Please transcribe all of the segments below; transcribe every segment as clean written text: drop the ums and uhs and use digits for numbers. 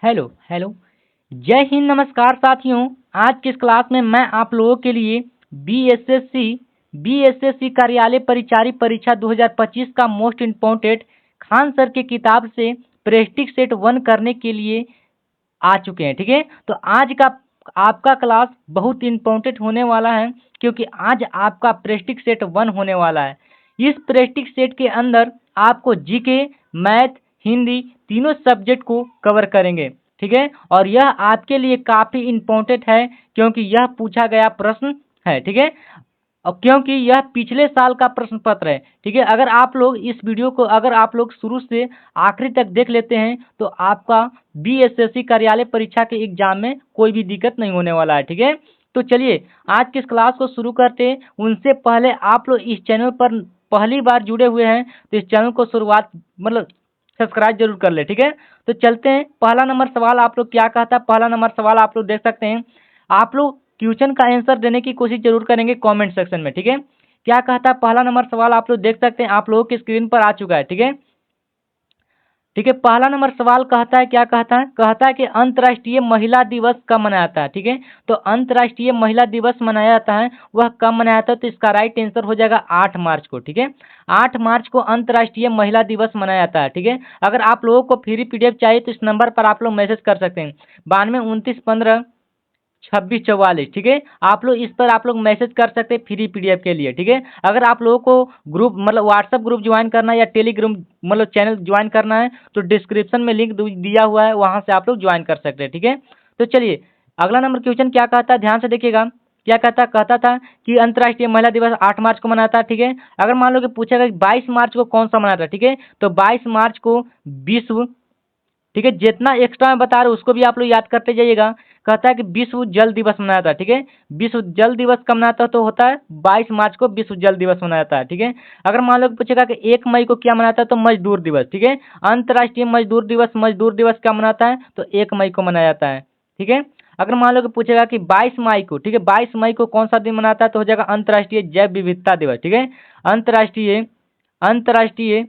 Hello hello. जय हिंद, नमस्कार साथियों। आज की इस क्लास में मैं आप लोगों के लिए बीएसएससी कार्यालय परिचारी परीक्षा 2025 का मोस्ट इम्पोर्टेंट खान सर की किताब से प्रेस्टिक सेट 1 करने के लिए आ चुके हैं। ठीक है, तो आज का आपका क्लास बहुत इम्पोर्टेंट होने वाला है, क्योंकि आज आपका प्रेस्टिक सेट 1 होने वाला है। इस प्रेस्टिक सेट के अंदर आपको जीके, मैथ, हिंदी तीनों सब्जेक्ट को कवर करेंगे। ठीक है, और यह आपके लिए काफ़ी इम्पोर्टेंट है, क्योंकि यह पूछा गया प्रश्न है। ठीक है, और क्योंकि यह पिछले साल का प्रश्न पत्र है। ठीक है, अगर आप लोग इस वीडियो को अगर आप लोग शुरू से आखिरी तक देख लेते हैं तो आपका बीएसएससी कार्यालय परीक्षा के एग्जाम में कोई भी दिक्कत नहीं होने वाला है। ठीक है, तो चलिए आज की इस क्लास को शुरू करते हैं। उनसे पहले आप लोग इस चैनल पर पहली बार जुड़े हुए हैं तो इस चैनल को शुरुआत सब्सक्राइब जरूर कर ले। ठीक है, तो चलते हैं। पहला नंबर सवाल आप लोग क्या कहता है, पहला नंबर सवाल आप लोग देख सकते हैं। आप लोग क्वेश्चन का आंसर देने की कोशिश जरूर करेंगे कमेंट सेक्शन में। ठीक है, क्या कहता है पहला नंबर सवाल आप लोग देख सकते हैं, आप लोगों की स्क्रीन पर आ चुका है। ठीक है, ठीक है, पहला नंबर सवाल कहता है, क्या कहता है कि अंतर्राष्ट्रीय महिला दिवस कब मनाया जाता है। ठीक है, तो अंतर्राष्ट्रीय महिला दिवस मनाया जाता है, वह कब मनाया जाता है, तो इसका राइट आंसर हो जाएगा 8 मार्च को। ठीक है, 8 मार्च को अंतर्राष्ट्रीय महिला दिवस मनाया जाता है। ठीक है, अगर आप लोगों को फ्री पीडीएफ चाहिए तो इस नंबर पर आप लोग मैसेज कर सकते हैं 92 29 15 26 44। ठीक है, आप लोग इस पर आप लोग मैसेज कर सकते हैं फ्री पीडीएफ के लिए। ठीक है, अगर आप लोगों को ग्रुप व्हाट्सएप ग्रुप ज्वाइन करना है या टेलीग्राम चैनल ज्वाइन करना है तो डिस्क्रिप्शन में लिंक दिया हुआ है, वहां से आप लोग ज्वाइन कर सकते हैं। ठीक है, तो चलिए अगला नंबर क्वेश्चन क्या कहता है, ध्यान से देखिएगा। क्या कहता था कि अंतर्राष्ट्रीय महिला दिवस 8 मार्च को मनाता है। ठीक है, अगर मान लो कि पूछेगा कि 22 मार्च को कौन सा मनाता है। ठीक है, तो 22 मार्च को विश्व, ठीक है, जितना एक्स्ट्रा में बता रहे हो उसको भी आप लोग याद करते जाइएगा। कहता है कि विश्व जल दिवस मनाया था। ठीक है, विश्व जल दिवस कब मनाता है, तो होता है 22 मार्च को विश्व जल दिवस मनाया जाता है। ठीक है, अगर मान लो कि पूछेगा कि 1 मई को क्या मनाता है, तो मजदूर दिवस। ठीक है, अंतर्राष्ट्रीय मजदूर दिवस क्या मनाता है, तो 1 मई को मनाया जाता है। ठीक है, अगर मान लो कि पूछेगा कि 22 मई को, ठीक है, 22 मई को कौन सा दिन मनाता है, तो हो जाएगा अंतर्राष्ट्रीय जैव विविधता दिवस। ठीक है, अंतर्राष्ट्रीय अंतर्राष्ट्रीय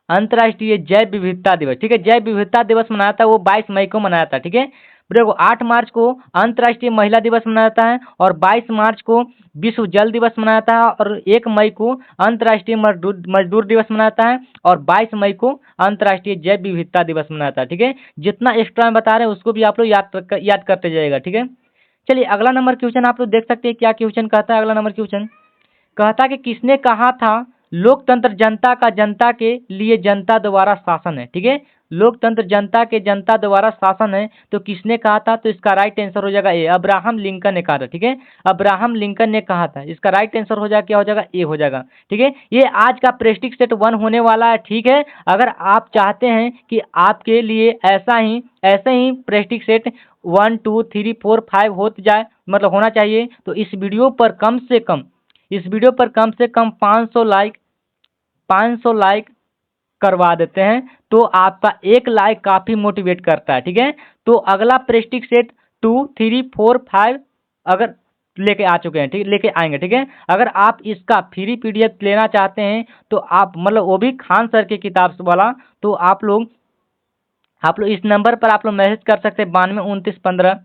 अंतर्राष्ट्रीय जैव विविधता दिवस। ठीक है, जैव विविधता दिवस मनाया था वो 22 मई को मनाया था। ठीक है, देखो 8 मार्च को अंतर्राष्ट्रीय महिला दिवस मनाया जाता है और 22 मार्च को विश्व जल दिवस मनाया जाता है और 1 मई को अंतर्राष्ट्रीय मजदूर दिवस मनाता है और 22 मई को अंतर्राष्ट्रीय जैव विविधता दिवस मनाता है। ठीक है, जितना एक्स्ट्रा में बता रहे हैं उसको भी आप लोग याद करते जाइएगा। ठीक है, चलिए अगला नंबर क्वेश्चन आप लोग देख सकते हैं। क्या क्वेश्चन कहता है, अगला नंबर क्वेश्चन कहता कि किसने कहा था लोकतंत्र जनता का जनता के लिए जनता द्वारा शासन है। ठीक है, लोकतंत्र जनता के जनता द्वारा शासन है, तो किसने कहा था, तो इसका राइट आंसर हो जाएगा ए, अब्राहम लिंकन ने कहा था। ठीक है, अब्राहम लिंकन ने कहा था, इसका राइट आंसर हो जाएगा, क्या हो जाएगा, ए हो जाएगा। ठीक है, ये आज का प्रेस्टिक सेट 1 होने वाला है। ठीक है, अगर आप चाहते हैं कि आपके लिए ऐसे ही प्रेस्टिक सेट 1 2 3 4 5 हो जाए, होना चाहिए, तो इस वीडियो पर कम से कम 500 लाइक करवा देते हैं, तो आपका एक लाइक काफ़ी मोटिवेट करता है। ठीक है, तो अगला प्रेस्टिक सेट 2 3 4 5 अगर लेके आ चुके हैं, ठीक, लेके आएंगे। ठीक है, अगर आप इसका फ्री पीडीएफ लेना चाहते हैं तो आप वो भी खान सर की किताब वाला, तो आप लोग इस नंबर पर आप लोग मैसेज कर सकते हैं 92 29 15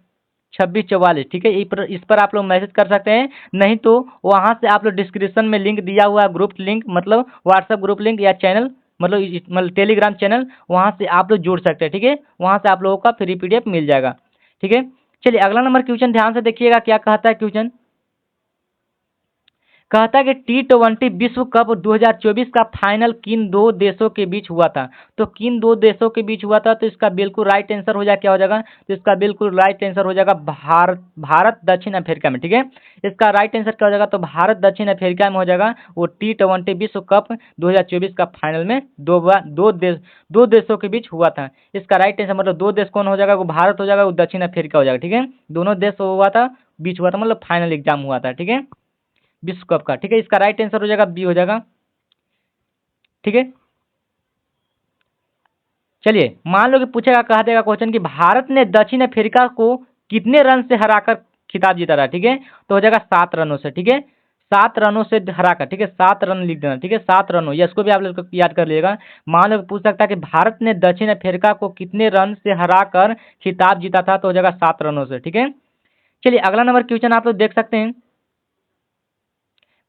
26 44। ठीक है, इस पर आप लोग मैसेज कर सकते हैं, नहीं तो वहाँ से आप लोग डिस्क्रिप्शन में लिंक दिया हुआ है, group link WhatsApp group link या चैनल टेलीग्राम चैनल, वहाँ से आप लोग जुड़ सकते हैं। ठीक है, वहाँ से आप लोगों का फ्री पीडीएफ मिल जाएगा। ठीक है, चलिए अगला नंबर क्वेश्चन ध्यान से देखिएगा। क्या कहता है क्वेश्चन, कहता है कि T20 विश्व कप 2024 का फाइनल किन दो देशों के बीच हुआ था, तो किन दो देशों के बीच हुआ था, तो इसका बिल्कुल राइट आंसर हो जाएगा, क्या हो जाएगा, तो इसका बिल्कुल राइट आंसर हो जाएगा भारत दक्षिण अफ्रीका में। ठीक है, इसका राइट आंसर क्या हो जाएगा, तो भारत दक्षिण अफ्रीका में हो जाएगा। वो T20 विश्व कप 2024 का फाइनल में दो देशों के बीच हुआ था। इसका राइट आंसर दो देश कौन हो जाएगा, वो भारत हो जाएगा, वो दक्षिण अफ्रीका हो जाएगा। ठीक है, दोनों देश हुआ था, बीच हुआ था, फाइनल एग्जाम हुआ था। ठीक है, विश्व कप का। ठीक है, इसका राइट आंसर हो जाएगा बी हो जाएगा। ठीक है, चलिए मान लो कि पूछेगा, कहा देगा क्वेश्चन कि भारत ने दक्षिण अफ्रीका को कितने रन से हराकर खिताब जीता था। ठीक है, तो हो जाएगा 7 रनों से। ठीक है, 7 रनों से हरा कर, ठीक है, 7 रन लिख देना, ठीक है, 7 रनों, या इसको भी आप लोग याद कर लीजिएगा। मान लो पूछ सकता है कि भारत ने दक्षिण अफ्रीका को कितने रन से हरा कर खिताब जीता था, तो हो जाएगा 7 रनों से, ठीक है। चलिए अगला नंबर क्वेश्चन आप लोग देख सकते हैं।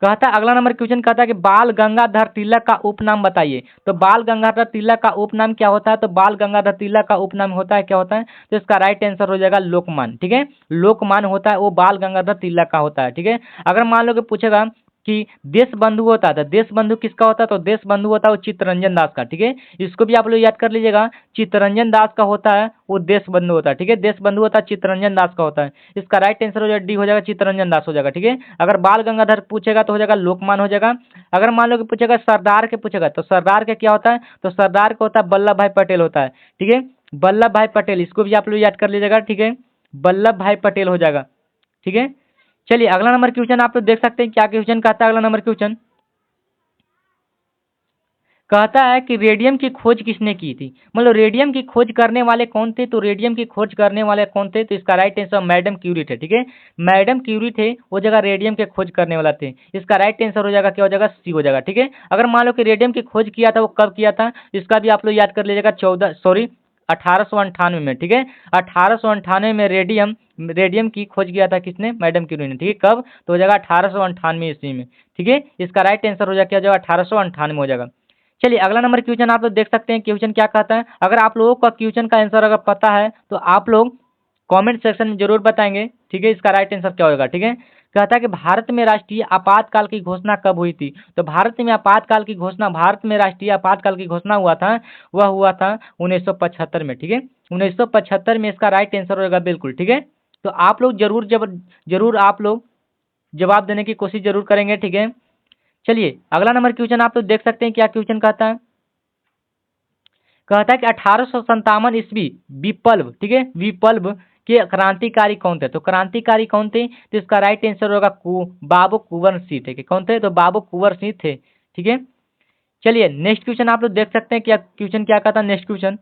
कहता है, अगला नंबर क्वेश्चन कहता है कि बाल गंगाधर तिलक का उपनाम बताइए। तो बाल गंगाधर तिलक का उपनाम क्या होता है? तो बाल गंगाधर तिलक का उपनाम होता है, क्या होता है? तो इसका राइट आंसर हो जाएगा लोकमान, ठीक है। लोकमान होता है वो बाल गंगाधर तिलक का होता है, ठीक है। अगर मान लो कि पूछेगा कि देश बंधु होता है, तो देश बंधु किसका होता है? तो देश बंधु होता है वो चित्तरंजन दास का, ठीक है। इसको भी आप लोग याद कर लीजिएगा, चित्तरंजन दास का होता है वो देश बंधु होता है, ठीक है। देश बंधु होता है चित्तरंजन दास का होता है। इसका राइट आंसर हो जाएगा डी, हो जाएगा चित्तरंजन दास हो जाएगा, ठीक है। अगर बाल गंगाधर पूछेगा तो हो जाएगा लोकमान हो जाएगा। अगर मान लो कि पूछेगा सरदार के पूछेगा, तो सरदार का क्या होता है? तो सरदार का होता है वल्लभ भाई पटेल होता है, ठीक है। वल्लभ भाई पटेल, इसको भी आप लोग याद कर लीजिएगा, ठीक है। वल्लभ भाई पटेल हो जाएगा, ठीक है। चलिए अगला नंबर क्वेश्चन आप लोग देख सकते हैं, क्या क्वेश्चन कहता है अगला नंबर क्वेश्चन। कहता है कि रेडियम की खोज किसने की थी? मतलब रेडियम की खोज करने वाले कौन थे? तो रेडियम की खोज करने वाले कौन थे? तो इसका राइट आंसर मैडम क्यूरी थे, ठीक है। मैडम क्यूरी थे वो जगह रेडियम के खोज करने वाला थे। इसका राइट आंसर हो जाएगा, क्या हो जाएगा? सी हो जाएगा, ठीक है। अगर मान लो कि रेडियम की खोज किया था वो कब किया था, इसका भी आप लोग याद कर लीजिएगा, 1898 में, ठीक है। 1898 में रेडियम की खोज किया था किसने? मैडम क्यूरी ने, ठीक है। कब? तो हो जाएगा 1898 ईस्वी में, ठीक है। इसका राइट आंसर हो जाएगा, क्या हो जाएगा? 1898 हो जाएगा। चलिए अगला नंबर क्वेश्चन आप लोग देख सकते हैं, क्वेश्चन क्या कहता है। अगर आप लोगों का क्वेश्चन का आंसर अगर पता है तो आप लोग कमेंट सेक्शन में जरूर बताएंगे, ठीक है। इसका राइट आंसर क्या होगा, ठीक है। कहता है कि भारत में राष्ट्रीय आपातकाल की घोषणा कब हुई थी? तो भारत में आपातकाल की घोषणा, भारत में राष्ट्रीय आपातकाल की घोषणा हुआ था, वह हुआ था 1975 में, ठीक है। 1975 में इसका राइट आंसर होगा, बिल्कुल, ठीक है। तो आप लोग जरूर आप लोग जवाब देने की कोशिश जरूर करेंगे, ठीक है। चलिए अगला नंबर क्वेश्चन आप लोग देख सकते हैं, क्या क्वेश्चन कहता है। कहता है कि 1857 ईस्वी विप्लव, ठीक है, विप्लव के क्रांतिकारी कौन थे? तो क्रांतिकारी कौन थे? तो इसका राइट आंसर होगा बाबू कुंवर सिंह थे। कौन थे? तो बाबू कुंवर सिंह थे, ठीक है। चलिए नेक्स्ट क्वेश्चन आप लोग देख सकते हैं, क्या क्वेश्चन क्या कहता है नेक्स्ट क्वेश्चन,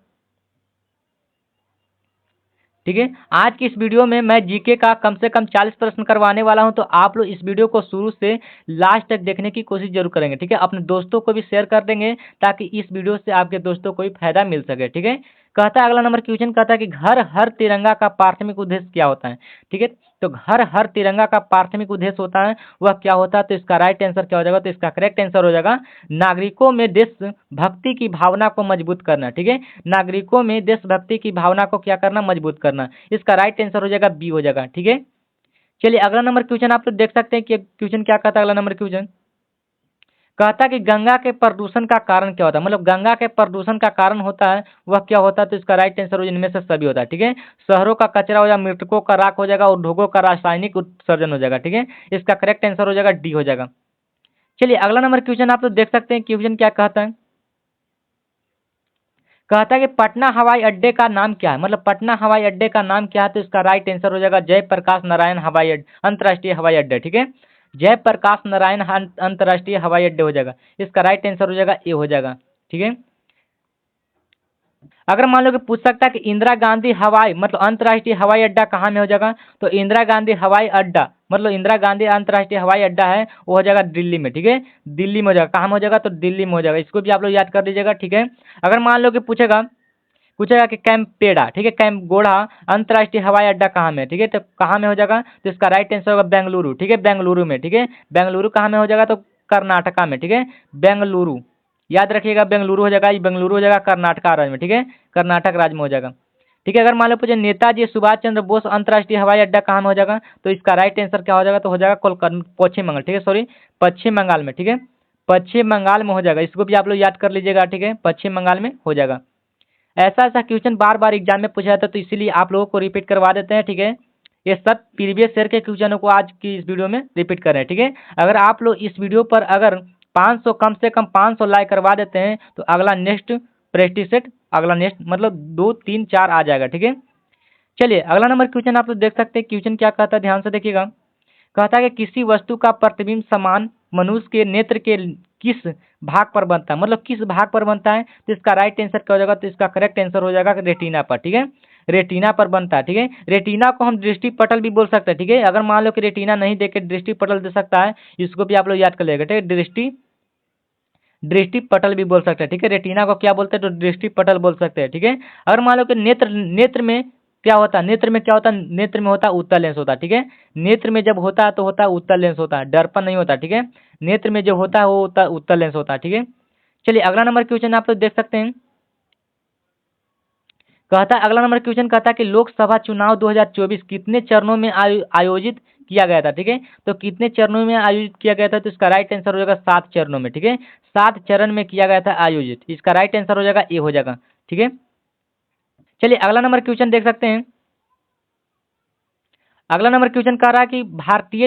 ठीक है। आज की इस वीडियो में मैं जीके का कम से कम 40 प्रश्न करवाने वाला हूं, तो आप लोग इस वीडियो को शुरू से लास्ट तक देखने की कोशिश जरूर करेंगे, ठीक है। अपने दोस्तों को भी शेयर कर देंगे ताकि इस वीडियो से आपके दोस्तों को भी फायदा मिल सके, ठीक है। कहता है अगला नंबर क्वेश्चन कहता है कि घर हर तिरंगा का प्राथमिक उद्देश्य क्या होता है, ठीक है। तो घर हर तिरंगा का प्राथमिक उद्देश्य होता है, वह क्या होता है? तो इसका राइट आंसर क्या हो जाएगा? तो इसका करेक्ट आंसर हो जाएगा नागरिकों में देशभक्ति की भावना को मजबूत करना, ठीक है। नागरिकों में देशभक्ति की भावना को क्या करना? मजबूत करना। इसका राइट आंसर हो जाएगा बी हो जाएगा, ठीक है। चलिए अगला नंबर क्वेश्चन आप लोग देख सकते हैं कि क्वेश्चन क्या कहता है अगला नंबर क्वेश्चन। कहता है कि गंगा के प्रदूषण का कारण क्या होता है? मतलब गंगा के प्रदूषण का कारण होता है वह क्या होता है? तो इसका राइट आंसर हो इनमें से सभी होता है, ठीक है। शहरों का कचरा हो जाएगा, मृतकों का राख हो जाएगा, उद्योगों का रासायनिक उत्सर्जन हो जाएगा, ठीक है। इसका करेक्ट आंसर हो जाएगा डी हो जाएगा। चलिए अगला नंबर क्वेश्चन आप लोग देख सकते हैं, क्वेश्चन क्या कहता है। कहता है कि पटना हवाई अड्डे का नाम क्या है? मतलब पटना हवाई अड्डे का नाम क्या है? तो इसका राइट आंसर हो जाएगा जयप्रकाश नारायण हवाई अड्डा, अंतर्राष्ट्रीय हवाई अड्डा, ठीक है। जयप्रकाश नारायण अंतर्राष्ट्रीय हवाई अड्डे हो जाएगा। इसका राइट आंसर हो जाएगा ए हो जाएगा, ठीक है। अगर मान लो कि पूछ सकता है कि इंदिरा गांधी हवाई मतलब अंतर्राष्ट्रीय हवाई अड्डा कहाँ में हो जाएगा? तो इंदिरा गांधी हवाई अड्डा मतलब इंदिरा गांधी अंतर्राष्ट्रीय हवाई अड्डा है वो हो जाएगा दिल्ली में, ठीक है। दिल्ली में हो जाएगा, कहाँ में हो जाएगा? तो दिल्ली में हो जाएगा। इसको भी आप लोग याद कर लीजिएगा, ठीक है। अगर मान लो कि पूछेगा पूछेगा कि कैंपेडा, ठीक है, कैंपगोड़ा अंतर्राष्ट्रीय हवाई अड्डा कहाँ में है, ठीक है। तो कहाँ में हो जाएगा? तो इसका राइट आंसर होगा बेंगलुरु, ठीक है, बेंगलुरु में, ठीक है। बेंगलुरु कहाँ में हो जाएगा? तो कर्नाटका में, ठीक है, बेंगलुरु। याद रखिएगा बेंगलुरु हो जाएगा, ये बेंगलुरु हो जाएगा कर्नाटका राज्य में, ठीक है, कर्नाटक राज्य में हो जाएगा, ठीक है। अगर मान लो पूछे नेताजी सुभाष चंद्र बोस अंतर्राष्ट्रीय हवाई अड्डा कहाँ में हो जाएगा? तो इसका राइट आंसर क्या हो जाएगा? तो हो जाएगा पश्चिम बंगाल, ठीक है, सॉरी पश्चिम बंगाल में, ठीक है, पश्चिम बंगाल में हो जाएगा। इसको भी आप लोग याद कर लीजिएगा, ठीक है, पश्चिम बंगाल में हो जाएगा। ऐसा ऐसा क्वेश्चन बार बार एग्जाम में पूछा जाता है, तो इसीलिए आप लोगों को रिपीट करवा देते हैं, ठीक है। ये सब प्रीवियस ईयर के क्वेश्चनों को आज की इस वीडियो में रिपीट कर रहे हैं, ठीक है। अगर आप लोग इस वीडियो पर अगर 500 कम से कम 500 लाइक करवा देते हैं तो अगला नेक्स्ट प्रैक्टिस सेट अगला नेक्स्ट मतलब 2 3 4 आ जाएगा, ठीक है। चलिए अगला नंबर क्वेश्चन आप लोग देख सकते हैं, क्वेश्चन क्या कहता है ध्यान से देखिएगा। कहता है कि किसी वस्तु का प्रतिबिंब समान मनुष्य के नेत्र के किस भाग पर बनता है? मतलब किस भाग पर बनता है? तो इसका राइट आंसर क्या हो जाएगा? तो इसका करेक्ट आंसर हो जाएगा रेटिना पर, ठीक है। रेटिना पर बनता है, ठीक है। रेटिना को हम दृष्टि पटल भी बोल सकते हैं, ठीक है। अगर मान लो कि रेटिना नहीं देके दृष्टि पटल दे सकता है, इसको भी आप लोग याद कर लेगा, ठीक है। दृष्टि पटल भी बोल सकते हैं, ठीक है। रेटिना को क्या बोलते हैं, तो दृष्टि पटल बोल सकते हैं, ठीक है। अगर मान लो कि नेत्र में क्या होता है, नेत्र में क्या होता है, नेत्र में होता है उत्तल लेंस होता है, ठीक है। नेत्र में जब होता है तो होता है उत्तल लेंस होता है, दर्पण नहीं होता, ठीक है। नेत्र में जो होता है वो उत्तल लेंस होता है, ठीक है। चलिए अगला नंबर क्वेश्चन आप लोग देख सकते हैं। कहता है, अगला नंबर क्वेश्चन कहता है कि लोकसभा चुनाव 2024 कितने चरणों में आयोजित किया गया था, ठीक है। तो कितने चरणों में आयोजित किया गया था, तो इसका राइट आंसर हो जाएगा 7 चरणों में, ठीक है। 7 चरण में किया गया था आयोजित, इसका राइट आंसर हो जाएगा ए हो जाएगा, ठीक है। चलिए अगला नंबर क्वेश्चन देख सकते हैं। अगला नंबर क्वेश्चन कह रहा है कि भारतीय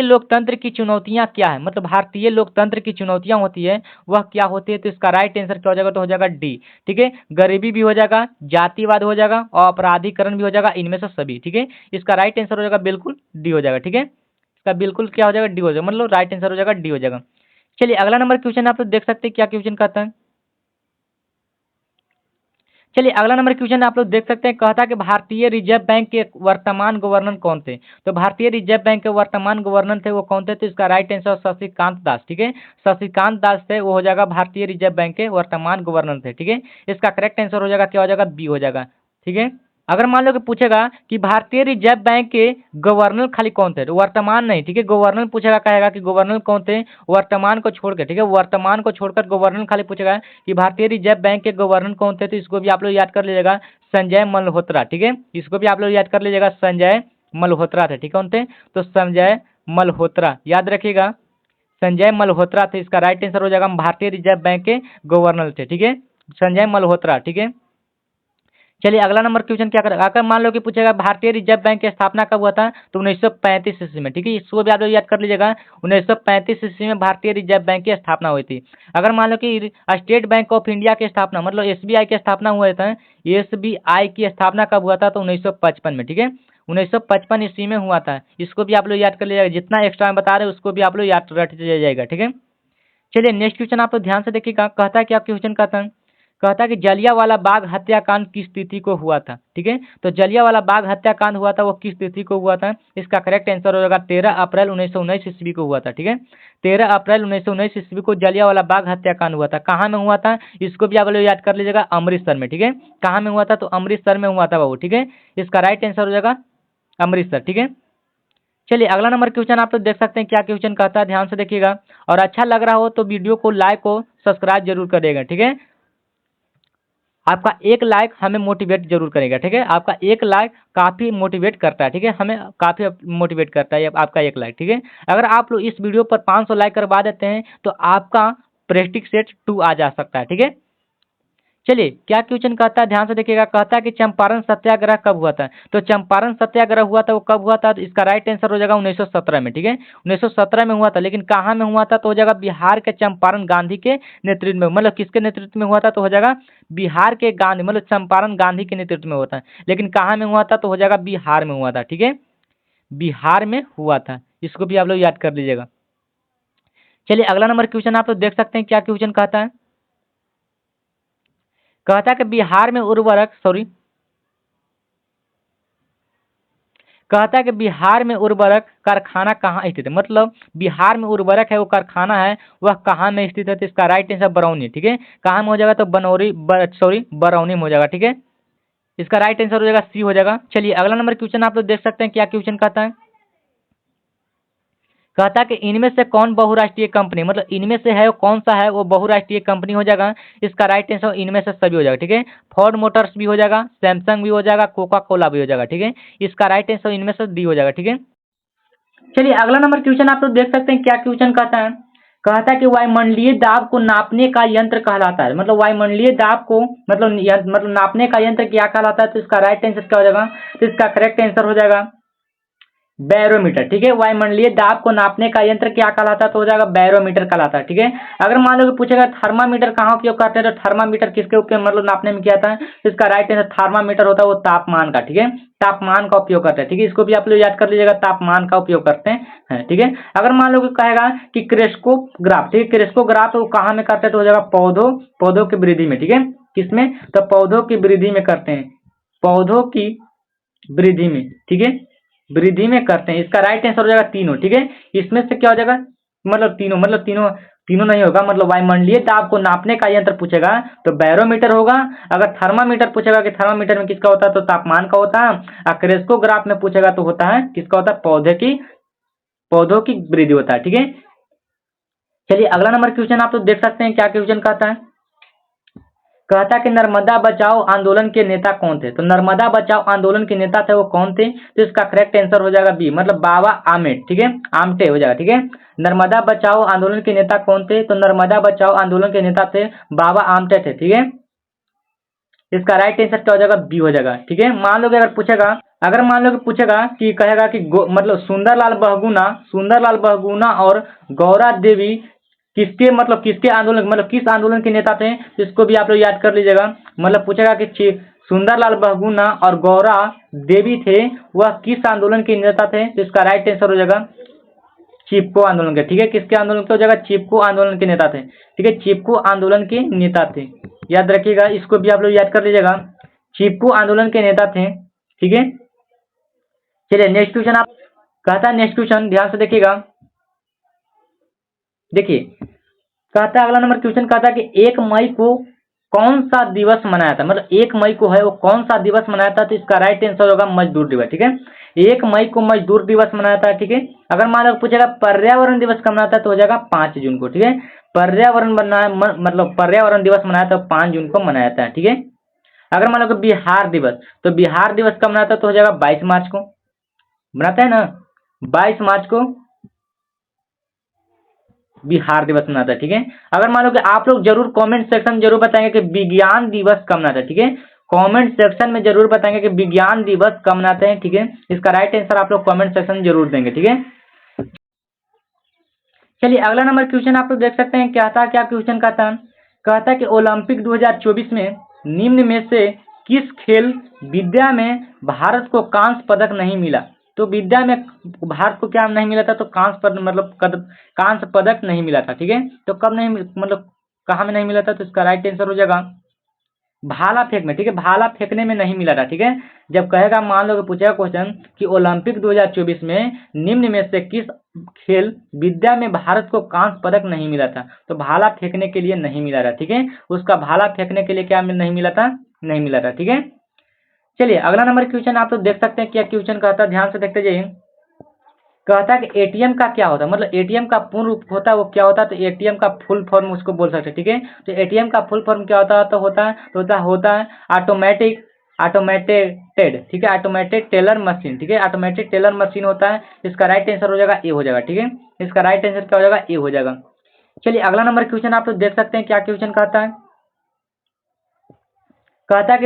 लोकतंत्र की चुनौतियां क्या है, मतलब भारतीय लोकतंत्र की चुनौतियां होती है वह क्या होती है, तो इसका राइट आंसर क्या हो जाएगा, तो हो जाएगा डी, ठीक है। गरीबी भी हो जाएगा, जातिवाद हो जाएगा और अपराधीकरण भी हो जाएगा, इनमें से सभी, ठीक है। इसका राइट आंसर हो जाएगा बिल्कुल डी हो जाएगा, ठीक है। इसका बिल्कुल क्या हो जाएगा, डी हो जाएगा, मतलब राइट आंसर हो जाएगा डी हो जाएगा। चलिए अगला नंबर क्वेश्चन आप लोग देख सकते हैं क्या क्वेश्चन कहता है। चलिए अगला नंबर क्वेश्चन आप लोग देख सकते हैं, कहता है कि भारतीय रिजर्व बैंक के वर्तमान गवर्नर कौन थे। तो भारतीय रिजर्व बैंक के वर्तमान गवर्नर थे वो कौन थे, तो इसका राइट आंसर शशिकांत दास, ठीक है। शशिकांत दास थे, वो हो जाएगा भारतीय रिजर्व बैंक के वर्तमान गवर्नर थे, ठीक है। इसका करेक्ट आंसर हो जाएगा क्या हो जाएगा, बी हो जाएगा, ठीक है। अगर मान लो कि पूछेगा कि भारतीय रिजर्व बैंक के गवर्नर खाली कौन थे, तो वर्तमान नहीं, ठीक है। गवर्नर पूछेगा, कहेगा कि गवर्नर कौन थे वर्तमान को छोड़कर, ठीक है। वर्तमान को छोड़कर गवर्नर खाली पूछेगा कि भारतीय रिजर्व बैंक के गवर्नर कौन थे, तो इसको भी आप लोग याद कर लीजिएगा, संजय मल्होत्रा, ठीक है। इसको भी आप लोग याद कर लीजिएगा, संजय मल्होत्रा थे, ठीक है। कौन थे, तो संजय मल्होत्रा, याद रखिएगा, संजय मल्होत्रा थे। इसका राइट आंसर हो जाएगा भारतीय रिजर्व बैंक के गवर्नर थे, ठीक है, संजय मल्होत्रा, ठीक है। चलिए अगला नंबर क्वेश्चन क्या करेगा, अगर मान लो कि पूछेगा भारतीय रिजर्व बैंक की स्थापना कब हुआ था, तो 1935 ईस्वी में, ठीक है। इसको भी आप लोग याद कर लीजिएगा, 1935 ईस्वी में भारतीय रिजर्व बैंक की स्थापना हुई थी। अगर मान लो कि स्टेट बैंक ऑफ इंडिया की स्थापना, मतलब एसबीआई की स्थापना हुआ था, एसबीआई की स्थापना कब हुआ था, तो 1955 में, ठीक है। 1955 ईस्वी में हुआ था। इसको भी आप लोग याद कर लीजिएगा, जितना एक्स्ट्रा में बता रहे हैं उसको भी आप लोग याद रख जाइएगा, ठीक है। चलिए नेक्स्ट क्वेश्चन आप लोग ध्यान से देखिएगा, कहता है कि आप क्वेश्चन कहता है, कहता है कि जलियांवाला बाग हत्याकांड किस तिथि को हुआ था, ठीक है। तो जलियांवाला बाग हत्याकांड हुआ था वो किस तिथि को हुआ था, इसका करेक्ट आंसर हो जाएगा 13 अप्रैल 1919 ईस्वी को हुआ था, ठीक है। 13 अप्रैल 1919 ईस्वी को जलियांवाला बाग हत्याकांड हुआ था। कहाँ में हुआ था, इसको भी आप लोग याद कर लीजिएगा, अमृतसर में, ठीक है। कहाँ में हुआ था, तो अमृतसर में हुआ था बाबू, ठीक है। इसका राइट आंसर हो जाएगा अमृतसर, ठीक है। चलिए अगला नंबर क्वेश्चन आप लोग देख सकते हैं क्या क्वेश्चन कहता है, ध्यान से देखिएगा, और अच्छा लग रहा हो तो वीडियो को लाइक और सब्सक्राइब जरूर करिएगा, ठीक है। आपका एक लाइक हमें मोटिवेट जरूर करेगा, ठीक है। आपका एक लाइक काफ़ी मोटिवेट करता है, ठीक है, हमें काफ़ी मोटिवेट करता है आपका एक लाइक, ठीक है। अगर आप लोग इस वीडियो पर 500 लाइक करवा देते हैं तो आपका प्रेस्टिज सेट 2 आ जा सकता है, ठीक है। चलिए क्या क्वेश्चन कहता है, ध्यान से देखिएगा, कहता है कि चंपारण सत्याग्रह कब हुआ था। तो चंपारण सत्याग्रह हुआ था वो कब हुआ था, तो इसका राइट आंसर हो जाएगा 1917 में, ठीक है। 1917 में हुआ था, लेकिन कहाँ में हुआ था, तो हो जाएगा बिहार के चंपारण गांधी के नेतृत्व में, मतलब किसके नेतृत्व में हुआ था, तो हो जाएगा बिहार के गांधी, मतलब चंपारण गांधी के नेतृत्व में हुआ था। लेकिन कहाँ में हुआ था, तो हो जाएगा बिहार में हुआ था, ठीक है, बिहार में हुआ था। इसको भी आप लोग याद कर लीजिएगा। चलिए अगला नंबर क्वेश्चन आप लोग देख सकते हैं क्या क्वेश्चन कहता है, कहता है कि बिहार में उर्वरक कहता है कि बिहार में उर्वरक कारखाना कहाँ स्थित है, मतलब बिहार में उर्वरक है वो कारखाना है वह कहाँ में स्थित है, तो इसका राइट आंसर बरौनी, ठीक है। कहाँ में हो जाएगा, तो बरौनी में हो जाएगा, ठीक है। इसका राइट आंसर हो जाएगा सी हो जाएगा। चलिए अगला नंबर क्वेश्चन आप लोग देख सकते हैं क्या क्वेश्चन कहता है, कहता है कि इनमें से कौन बहुराष्ट्रीय कंपनी, मतलब इनमें से है वो कौन सा है वो बहुराष्ट्रीय कंपनी हो जाएगा। इसका राइट आंसर इनमें से सभी हो जाएगा, ठीक है। फोर्ड मोटर्स भी हो जाएगा, सैमसंग भी हो जाएगा, कोका कोला भी हो जाएगा, ठीक है। इसका राइट आंसर इनमें से डी हो जाएगा, ठीक है। चलिए अगला नंबर क्वेश्चन आप लोग देख सकते हैं क्या क्वेश्चन कहता है, कहता है कि वायुमंडलीय दाब को नापने का यंत्र कहलाता है, मतलब वायुमंडलीय दाब को मतलब नापने का यंत्र क्या कहलाता है, तो इसका राइट आंसर क्या हो जाएगा, तो इसका करेक्ट आंसर हो जाएगा बैरोमीटर, ठीक है। वायुमंडलीय दाब को नापने का यंत्र क्या कहलाता है, तो हो जाएगा बैरोमीटर कहलाता है, ठीक है। अगर मान लो कि पूछेगा थर्मामीटर कहाँ उपयोग करते हैं, तो थर्मामीटर किसके उपयोग मतलब नापने में किया था, तो इसका राइट आंसर थर्मामीटर होता है वो तापमान का, ठीक है, तापमान का उपयोग करते हैं, ठीक है। इसको भी आप लोग याद कर लीजिएगा, तापमान का उपयोग करते हैं, ठीक है। अगर मान लो कि कहेगा कि क्रेस्कोग्राफ, ठीक है, क्रेस्कोग्राफ वो कहाँ में करते हैं, तो हो जाएगा पौधों की वृद्धि में, ठीक है। किसमें? तो पौधों की वृद्धि में करते हैं, पौधों की वृद्धि में, ठीक है, वृद्धि में करते हैं। इसका राइट आंसर हो जाएगा तीनों, ठीक है। इसमें से क्या हो जाएगा? मतलब तीनों, मतलब तीनों, तीनों नहीं होगा, मतलब वायुमंडलीय ताप को नापने का यंत्र पूछेगा तो बैरोमीटर होगा। अगर थर्मामीटर पूछेगा कि थर्मामीटर में किसका होता है, तो तापमान का होता है। और क्रेस्कोग्राफ में पूछेगा तो होता है किसका होता है? पौधों की वृद्धि होता है, ठीक है। चलिए अगला नंबर क्वेश्चन आप तो देख सकते हैं क्या क्वेश्चन कहता है। कहता कि नर्मदा बचाओ आंदोलन के नेता कौन थे? तो नर्मदा बचाओ आंदोलन के नेता थे वो कौन थे? तो इसका करेक्ट आंसर हो जाएगा बी, मतलब बाबा आमेट, ठीक है, आमटे हो जाएगा, ठीक है। नर्मदा बचाओ आंदोलन के नेता कौन थे? तो नर्मदा बचाओ आंदोलन के नेता थे बाबा आमटे थे, ठीक है। इसका राइट आंसर क्या हो जाएगा? बी हो जाएगा, ठीक है। मान लो कि अगर मान लो कि पूछेगा कि कहेगा कि मतलब सुंदरलाल बहुगुणा और गौरा देवी किसके आंदोलन, मतलब किस आंदोलन के नेता थे? तो इसको भी आप लोग याद कर लीजिएगा। मतलब पूछेगा कि सुंदरलाल बहुगुणा और गौरा देवी थे, वह किस आंदोलन के नेता थे? तो इसका राइट आंसर हो जाएगा चिपको आंदोलन के, ठीक है। किसके आंदोलन के हो जाएगा? चिपको आंदोलन के नेता थे, ठीक है, चिपको आंदोलन के नेता थे, याद रखिएगा, इसको भी आप लोग याद कर लीजिएगा, चिपको आंदोलन के नेता थे, ठीक है। चलिए नेक्स्ट क्वेश्चन आप कहता है, नेक्स्ट क्वेश्चन ध्यान से देखिएगा। देखिए कहता है अगला नंबर क्वेश्चन कहता है कि 1 मई को कौन सा दिवस मनाया था? मतलब 1 मई को है वो कौन सा दिवस मनाया था? तो इसका राइट आंसर होगा मजदूर दिवस, ठीक है। 1 मई को मजदूर दिवस मनाया था, ठीक है। अगर मान लो पूछेगा पर्यावरण दिवस कब मनाया था, तो हो जाएगा 5 जून को, ठीक है। पर्यावरण बनाया मतलब पर्यावरण दिवस मनाया था 5 जून को मनाया था, ठीक है। अगर मान लो कि बिहार दिवस, तो बिहार दिवस कब मनाया था? तो हो जाएगा 22 मार्च को मनाता है ना, 22 मार्च को बिहार दिवस मनाता है, ठीक है। अगर मान लो कि आप लोग जरूर कमेंट सेक्शन में जरूर बताएंगे कि विज्ञान दिवस कब मनाता है, ठीक है। कमेंट सेक्शन में जरूर बताएंगे कि विज्ञान दिवस कब मनाते हैं, ठीक है। इसका राइट आंसर आप लोग कमेंट सेक्शन में जरूर देंगे, ठीक है। चलिए अगला नंबर क्वेश्चन आप लोग देख सकते हैं क्या था, क्या क्वेश्चन कहता कि ओलंपिक 2024 में निम्न में से किस खेल विद्या में भारत को कांस्य पदक नहीं मिला? तो विद्या में भारत को क्या नहीं मिला था? तो कांस्य पदक, मतलब कांस्य पदक नहीं मिला था, ठीक है। तो कब नहीं, मतलब कहाँ में नहीं मिला था? तो इसका राइट आंसर हो जाएगा भाला फेंक में, ठीक है, भाला फेंकने में नहीं मिला था, ठीक है। जब कहेगा, मान लो कि पूछेगा क्वेश्चन कि ओलंपिक 2024 में निम्न में से किस खेल विद्या में भारत को कांस्य पदक नहीं मिला था? तो भाला फेंकने के लिए नहीं मिला था, ठीक है। उसका भाला फेंकने के लिए क्या नहीं मिला था? नहीं मिला था, ठीक है। चलिए अगला नंबर क्वेश्चन आप तो देख सकते हैं क्या क्वेश्चन कहता है, ध्यान से देखते जाइए। कहता है कि एटीएम का क्या होता है? मतलब एटीएम का पूर्ण रूप होता है वो क्या होता है? तो एटीएम का फुल फॉर्म उसको बोल सकते हैं, ठीक है। तो एटीएम का फुल फॉर्म क्या होता है? तो होता है ऑटोमेटेड, ठीक है, ऑटोमेटेड टेलर मशीन, ठीक है, ऑटोमेटेड टेलर मशीन होता है। इसका राइट आंसर हो जाएगा ए हो जाएगा, ठीक है। इसका राइट आंसर क्या हो जाएगा? ए हो जाएगा। चलिए अगला नंबर क्वेश्चन आप लोग देख सकते हैं क्या क्वेश्चन कहता है। कहता है कि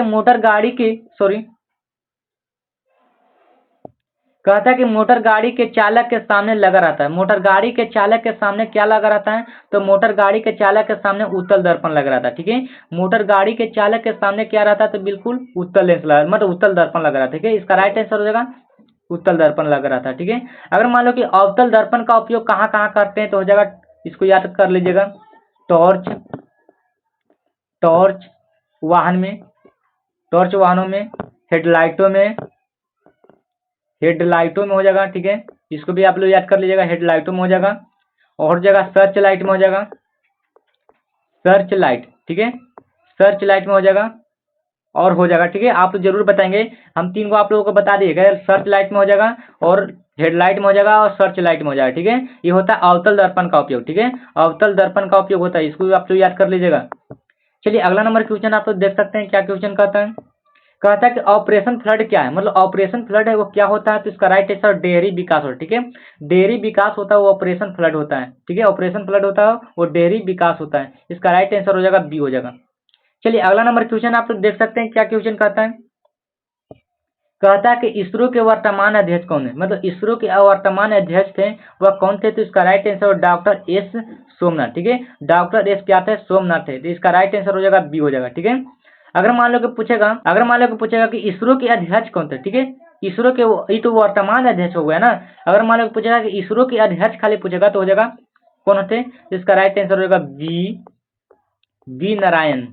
कहता है कि मोटर गाड़ी के चालक के सामने लगा रहता है। मोटर गाड़ी के चालक के सामने क्या लगा रहता है? तो मोटर गाड़ी के चालक के सामने उत्तल दर्पण लगा रहता है, ठीक है। मोटर गाड़ी के चालक के सामने क्या रहता है? तो बिल्कुल उत्तल लेंस लगा, मतलब उत्तल दर्पण लगा रहता है, ठीक है। इसका राइट आंसर हो जाएगा उत्तल दर्पण लगा रहता है, ठीक है। अगर मान लो कि अवतल दर्पण का उपयोग कहाँ कहाँ करते हैं, तो हो जाएगा, इसको याद कर लीजिएगा, टॉर्च टॉर्च वाहन में, टॉर्च वाहनों में, हेडलाइटों में हो जाएगा, ठीक है। इसको भी आप लोग याद कर लीजिएगा, हेडलाइटों में हो जाएगा। और जगह सर्च लाइट में हो जाएगा, सर्च लाइट, ठीक है, सर्च लाइट में हो जाएगा और हो जाएगा, ठीक है। आप तो जरूर बताएंगे, हम 3 को आप लोगों को बता दिएगा, सर्च लाइट में हो जाएगा और हेडलाइट में हो जाएगा और सर्च लाइट में हो जाएगा, ठीक है। ये होता है अवतल दर्पण का उपयोग, ठीक है, अवतल दर्पण का उपयोग होता है, इसको भी आप लोग याद कर लीजिएगा। चलिए अगला नंबर क्वेश्चन आप लोग देख सकते हैं क्या क्वेश्चन कहता है कि ऑपरेशन फ्लड क्या है? मतलब ऑपरेशन फ्लड है वो क्या होता है? तो इसका राइट आंसर डेयरी विकास होता है, ठीक है। डेयरी विकास होता है वो ऑपरेशन फ्लड होता है, ठीक है। ऑपरेशन फ्लड होता है वो डेयरी विकास होता है। इसका राइट आंसर हो जाएगा बी हो जाएगा। चलिए अगला नंबर क्वेश्चन आप लोग देख सकते हैं क्या क्वेश्चन कहता है कि इसरो के वर्तमान अध्यक्ष कौन है? मतलब इसरो के वर्तमान अध्यक्ष थे वह कौन थे? तो इसका right answer doctor S Somnath, ठीक है। डॉक्टर एस क्या थे? सोमनाथ थे। तो इसका राइट आंसर हो जाएगा बी हो जाएगा, ठीक है। अगर मान लो कि पूछेगा कि इसरो के अध्यक्ष कौन थे, ठीक है, इसरो के ये तो वर्तमान अध्यक्ष हो गया ना। अगर मान लो कि पूछेगा कि इसरो के अध्यक्ष खाली पूछेगा तो हो जाएगा कौन होते? इसका राइट आंसर हो जाएगा बी नारायण,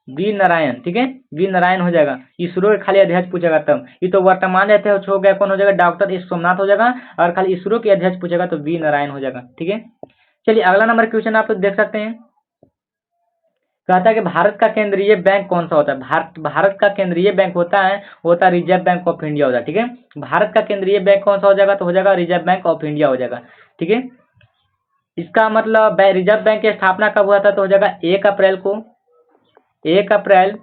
वी नारायण, ठीक है, वी नारायण हो जाएगा। इसरो के खाली अध्यक्ष पूछेगा तब, ये तो वर्तमान अध्यक्ष हो गया, कौन हो जाएगा, डॉक्टर एस सोमनाथ हो जाएगा, और खाली इसरो के अध्यक्ष पूछेगा तो वी नारायण हो जाएगा, ठीक है। चलिए अगला नंबर क्वेश्चन आप लोग देख सकते हैं, कहता है कि भारत का केंद्रीय बैंक कौन सा होता है। भारत का केंद्रीय बैंक होता है रिजर्व बैंक ऑफ इंडिया होता है, ठीक है। भारत का केंद्रीय बैंक कौन सा हो जाएगा, तो हो जाएगा रिजर्व बैंक ऑफ इंडिया हो जाएगा, ठीक है। इसका मतलब रिजर्व बैंक की स्थापना कब हुआ था, तो हो जाएगा 1 अप्रैल को, 1 अप्रैल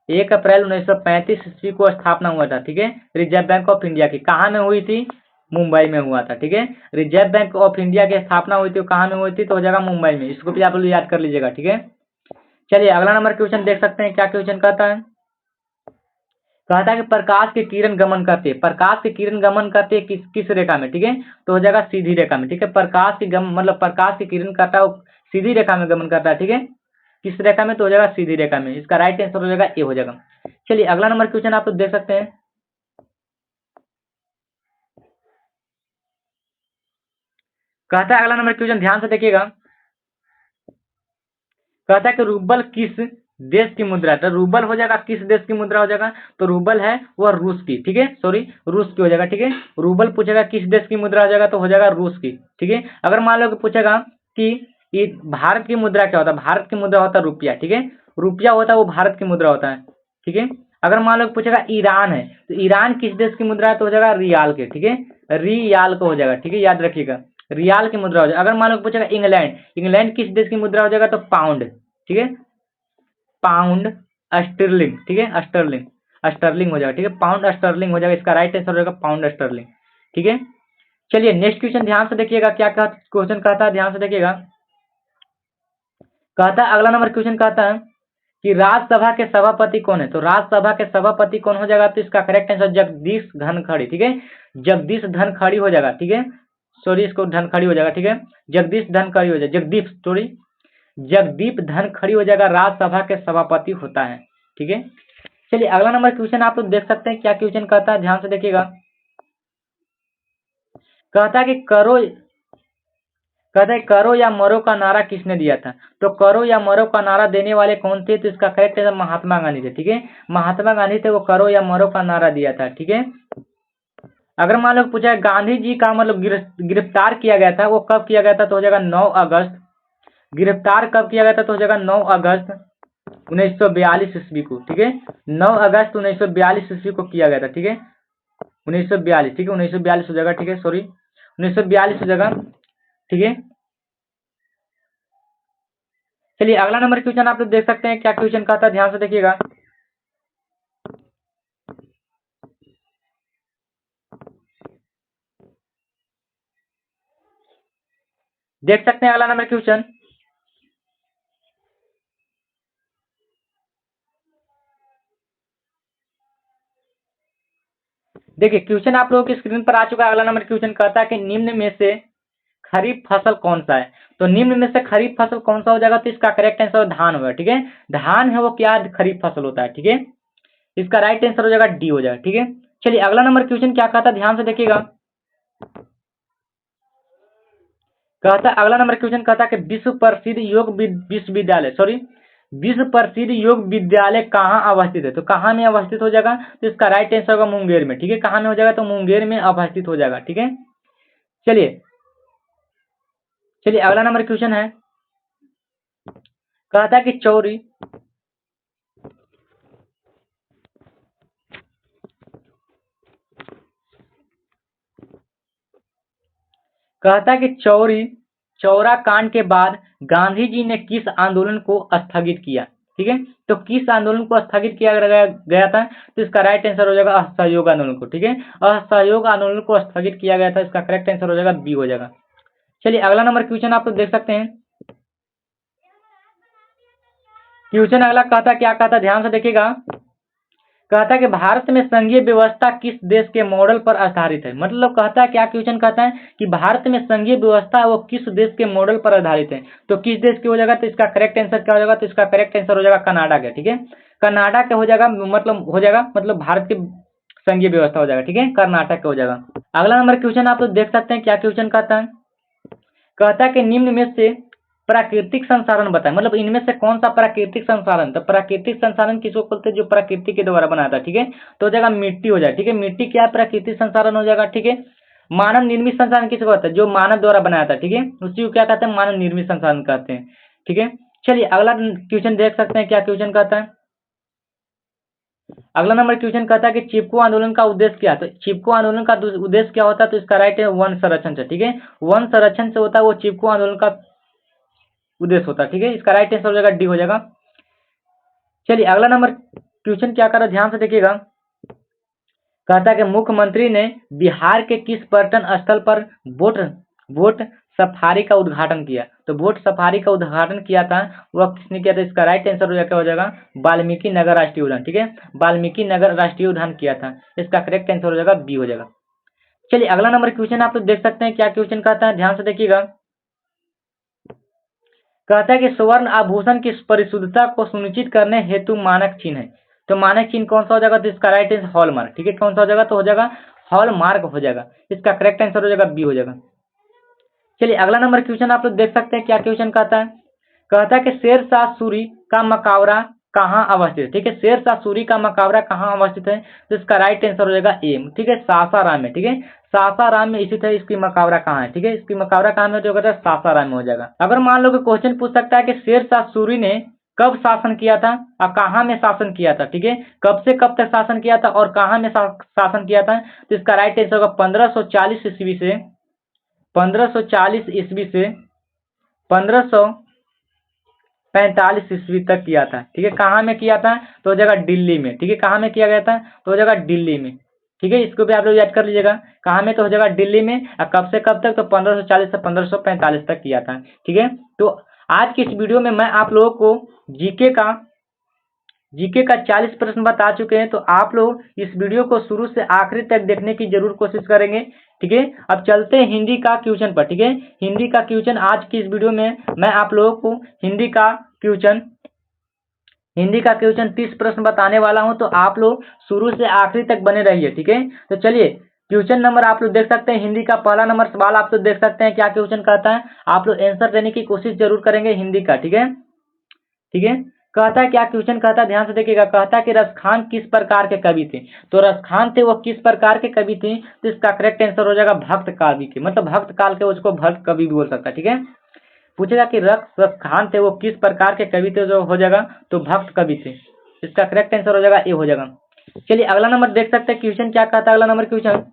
1935 ईस्वी को स्थापना हुआ था, ठीक है, रिजर्व बैंक ऑफ इंडिया की। कहाँ में हुई थी, मुंबई में हुआ था, ठीक है। रिजर्व बैंक ऑफ इंडिया की स्थापना हुई थी, कहाँ में हुई थी, तो हो जाएगा मुंबई में। इसको भी आप लोग याद कर लीजिएगा, ठीक है। चलिए अगला नंबर क्वेश्चन देख सकते हैं, क्या क्वेश्चन कहता है, कहता है कि प्रकाश की किरण गमन करती है, प्रकाश की किरण गमन करती है किस किस रेखा में, ठीक है, तो हो जाएगा सीधी रेखा में, ठीक है। प्रकाश की मतलब प्रकाश की किरण करता है वो सीधी रेखा में गमन करता है, ठीक है। किस रेखा में, तो हो जाएगा सीधी रेखा में। इसका राइट आंसर हो जाएगा ए हो जाएगा। चलिए अगला नंबर क्वेश्चन आप लोग देख सकते हैं, कहता है अगला नंबर क्वेश्चन ध्यान से देखिएगा, कहता है कि रूबल किस देश की मुद्रा है, तो रूबल हो जाएगा किस देश की मुद्रा हो जाएगा, तो रूबल है वह रूस की, ठीक है, सॉरी रूस की हो जाएगा, ठीक है। रूबल पूछेगा किस देश की मुद्रा हो जाएगा, तो हो जाएगा रूस की, ठीक है। अगर मान लो कि पूछेगा कि ये भारत की मुद्रा क्या होता है, भारत की मुद्रा होता है रुपया, ठीक है, रुपया होता है वो भारत की मुद्रा होता है, ठीक है। अगर मान लो कि पूछेगा ईरान है, तो ईरान किस देश की मुद्रा है, तो हो जाएगा रियाल के, ठीक है, रियाल को हो जाएगा, ठीक है, याद रखिएगा रियाल की मुद्रा हो जाएगा। अगर मान लो पूछेगा इंग्लैंड, इंग्लैंड किस देश की मुद्रा हो जाएगा, तो पाउंड, ठीक है, पाउंड स्टर्लिंग, ठीक है, स्टर्लिंग स्टर्लिंग हो जाएगा, ठीक है, पाउंड स्टर्लिंग हो जाएगा। इसका राइट आंसर हो जाएगा पाउंड स्टर्लिंग, ठीक है। चलिए नेक्स्ट क्वेश्चन ध्यान से देखिएगा, क्या क्वेश्चन कहता है, ध्यान से देखिएगा, कहता है अगला नंबर क्वेश्चन कहता है कि राज्यसभा के सभापति कौन है, तो राज्यसभा के सभापति कौन हो जाएगा, तो इसका करेक्ट आंसर जगदीश धनखड़, ठीक है, जगदीश धनखड़ हो जाएगा, ठीक है, सॉरी इसको धनखड़ हो जाएगा, ठीक है, जगदीश धनखड़ हो जाएगा, जगदीप धनखड़ हो जाएगा, राज्यसभा के सभापति होता है, ठीक है। चलिए अगला नंबर क्वेश्चन आप लोग देख सकते हैं, क्या क्वेश्चन कहता है, ध्यान से देखिएगा, कहता है कि करो या मरो का नारा किसने दिया था, तो करो या मरो का नारा देने वाले कौन थे, तो इसका करेक्ट आंसर महात्मा गांधी थे, ठीक है, महात्मा गांधी थे, वो करो या मरो का नारा दिया था, ठीक है। अगर मान लो पूछा गांधी जी का मतलब गिरफ्तार किया गया था, वो कब किया गया था, तो हो जाएगा 9 अगस्त, गिरफ्तार कब किया गया था, तो हो जाएगा 9 अगस्त 1942 ईस्वी को, ठीक है, 9 अगस्त 1942 ईस्वी को किया गया था, ठीक है, 1942, ठीक है, 1942 हो जाएगा, ठीक है, सॉरी 1942 हो जाएगा, ठीक है। चलिए अगला नंबर क्वेश्चन आप लोग देख सकते हैं, क्या क्वेश्चन कहता है, ध्यान से देखिएगा, देख सकते हैं अगला नंबर क्वेश्चन, देखिए क्वेश्चन आप लोगों की स्क्रीन पर आ चुका है। अगला नंबर क्वेश्चन कहता है कि निम्न में से खरीफ फसल कौन सा है, तो निम्न में से खरीफ फसल कौन सा हो जाएगा, तो इसका करेक्ट आंसर धान होगा, ठीक है, धान है वो क्या खरीफ फसल होता है, ठीक है, इसका राइट आंसर हो जाएगा डी हो जाएगा, ठीक है। चलिए अगला नंबर क्वेश्चन क्या कहता है, ध्यान से देखिएगा, कहता है अगला नंबर क्वेश्चन कहता है कि विश्व प्रसिद्ध योग विद्यालय कहाँ अवस्थित है, तो कहाँ में अवस्थित हो जाएगा, तो इसका राइट आंसर होगा मुंगेर में, ठीक है, कहाँ में हो जाएगा, तो मुंगेर में अवस्थित हो जाएगा, ठीक है। चलिए चलिए अगला नंबर क्वेश्चन है, कहता है कि चौरा कांड के बाद गांधी जी ने किस आंदोलन को स्थगित किया, ठीक है, तो किस आंदोलन को स्थगित किया गया था, तो इसका राइट आंसर हो जाएगा असहयोग आंदोलन को, ठीक है, असहयोग आंदोलन को स्थगित किया गया था, इसका करेक्ट आंसर हो जाएगा बी हो जाएगा। चलिए अगला नंबर क्वेश्चन आप लोग देख सकते हैं, क्वेश्चन अगला कहता क्या कहता, ध्यान से देखिएगा, कहता है कि भारत में संघीय व्यवस्था किस देश के मॉडल पर आधारित है, मतलब कहता है क्या क्वेश्चन कहता है कि भारत में संघीय व्यवस्था वो किस देश के मॉडल पर आधारित है, तो किस देश की हो जाएगा, तो इसका करेक्ट आंसर क्या हो जाएगा, तो इसका करेक्ट आंसर हो जाएगा कनाडा का, ठीक है, कनाडा के हो जाएगा, मतलब भारत की संघीय व्यवस्था हो जाएगा, ठीक है, कर्नाटक का हो जाएगा। अगला नंबर क्वेश्चन आप लोग देख सकते हैं, क्या क्वेश्चन कहता है, कहता है कि निम्न में से प्राकृतिक संसाधन बताएं, मतलब इनमें से कौन सा प्राकृतिक संसाधन, तो प्राकृतिक संसाधन किसको बोलते हैं, जो प्रकृति के द्वारा बना था, ठीक है। तो हो जाएगा मिट्टी हो जाएगा, ठीक है। मिट्टी क्या है, प्राकृतिक संसाधन हो जाएगा, ठीक है। मानव निर्मित संसाधन किसको कहते हैं, जो मानव द्वारा बनाया था, ठीक है, उसी को क्या कहते हैं, मानव निर्मित संसाधन कहते हैं, ठीक है। चलिए अगला क्वेश्चन देख सकते हैं, क्या क्वेश्चन कहता है। अगला नंबर क्वेश्चन कहता है कि चिपको आंदोलन का उद्देश्य क्या है। तो चिपको आंदोलन का उद्देश्य क्या होता है, तो इसका राइट है वन संरक्षण से, ठीक है। वन संरक्षण से होता है वो चिपको आंदोलन का उद्देश्य होता है, ठीक है। इसका राइट आंसर हो जाएगा डी हो जाएगा। चलिए अगला नंबर क्वेश्चन क्या कर रहा है, ध्यान से देखिएगा। कहता है कि मुख्यमंत्री ने बिहार के किस पर्यटन स्थल पर बोट सफारी का उद्घाटन किया। तो बोट सफारी का उद्घाटन किया था, वह किसने किया था। इसका राइट आंसर हो जाएगा वाल्मीकि नगर राष्ट्रीय उद्यान, ठीक है। वाल्मीकि नगर राष्ट्रीय उद्यान किया था, इसका करेक्ट आंसर हो जाएगा बी हो जाएगा। चलिए अगला नंबर क्वेश्चन आप लोग देख सकते हैं, क्या क्वेश्चन कहता है, ध्यान से देखिएगा। कहता है कि स्वर्ण आभूषण की परिशुद्धता को सुनिश्चित करने हेतु मानक चिन्ह है। तो मानक चिन्ह कौन सा हो जाएगा, तो इसका राइट आंसर हॉलमार्क, ठीक है। कौन सा हो जाएगा, तो हो जाएगा हॉलमार्क हो जाएगा, इसका करेक्ट आंसर हो जाएगा बी हो जाएगा। चलिए अगला नंबर क्वेश्चन आप लोग देख सकते हैं, क्या क्वेश्चन कहता है। कहता है कि शेरशाह सूरी का मकबरा कहाँ अवस्थित है, ठीक है। शेरशाह सूरी का मकबरा कहाँ अवस्थित है, तो इसका राइट आंसर हो जाएगा ए, ठीक है, सासाराम में, ठीक है। सासाराम में स्थित है, इसकी मकबरा कहाँ है, ठीक है। इसकी मकबरा कहाँ में, जो कहता है सासाराम में हो जाएगा। अगर मान लो कि क्वेश्चन पूछ सकता है कि शेरशाह सूरी ने कब शासन किया था और कहाँ में शासन किया था, ठीक है। कब से कब तक शासन किया था और कहाँ में शासन किया था, तो इसका राइट आंसर होगा 1540 ईस्वी से 1545 ईस्वी तक किया था, ठीक है। कहाँ में किया था, तो हो जाएगा दिल्ली में, ठीक है। कहाँ में किया गया था, तो हो जाएगा दिल्ली में, ठीक है। इसको भी आप लोग याद कर लीजिएगा, कहाँ में, तो हो जाएगा दिल्ली में। और कब से कब तक, तो 1540 से 1545 तक किया था, ठीक है। तो आज की इस वीडियो में मैं आप लोगों को जीके का 40 प्रश्न बता चुके हैं। तो आप लोग इस वीडियो को शुरू से आखिरी तक देखने की जरूर कोशिश करेंगे, ठीक है। अब चलते हैं हिंदी का क्वेश्चन पर, ठीक है। हिंदी का क्वेश्चन आज की इस वीडियो में मैं आप लोगों को हिंदी का क्वेश्चन 30 प्रश्न बताने वाला हूं। तो आप लोग शुरू से आखिरी तक बने रहिए, ठीक है। तो चलिए क्वेश्चन नंबर आप लोग देख सकते हैं, हिंदी का पहला नंबर सवाल आप लोग देख सकते हैं, क्या क्वेश्चन कहता है। आप लोग आंसर देने की कोशिश जरूर करेंगे हिंदी का, ठीक है, ठीक है। कहता है, क्या क्वेश्चन कहता है, ध्यान से देखिएगा। कहता है कि रसखान किस प्रकार के कवि थे। तो रसखान थे वो किस प्रकार के कवि थे, तो इसका करेक्ट आंसर हो जाएगा भक्त कवि के, मतलब भक्त काल के, उसको भक्त कवि भी बोल सकता है, ठीक है। पूछेगा कि रसखान थे वो किस प्रकार के कवि थे, जो हो जाएगा तो भक्त कवि थे, इसका करेक्ट आंसर हो जाएगा ए हो जाएगा। चलिए अगला नंबर देख सकते हैं, क्वेश्चन क्या कहता है। अगला नंबर क्वेश्चन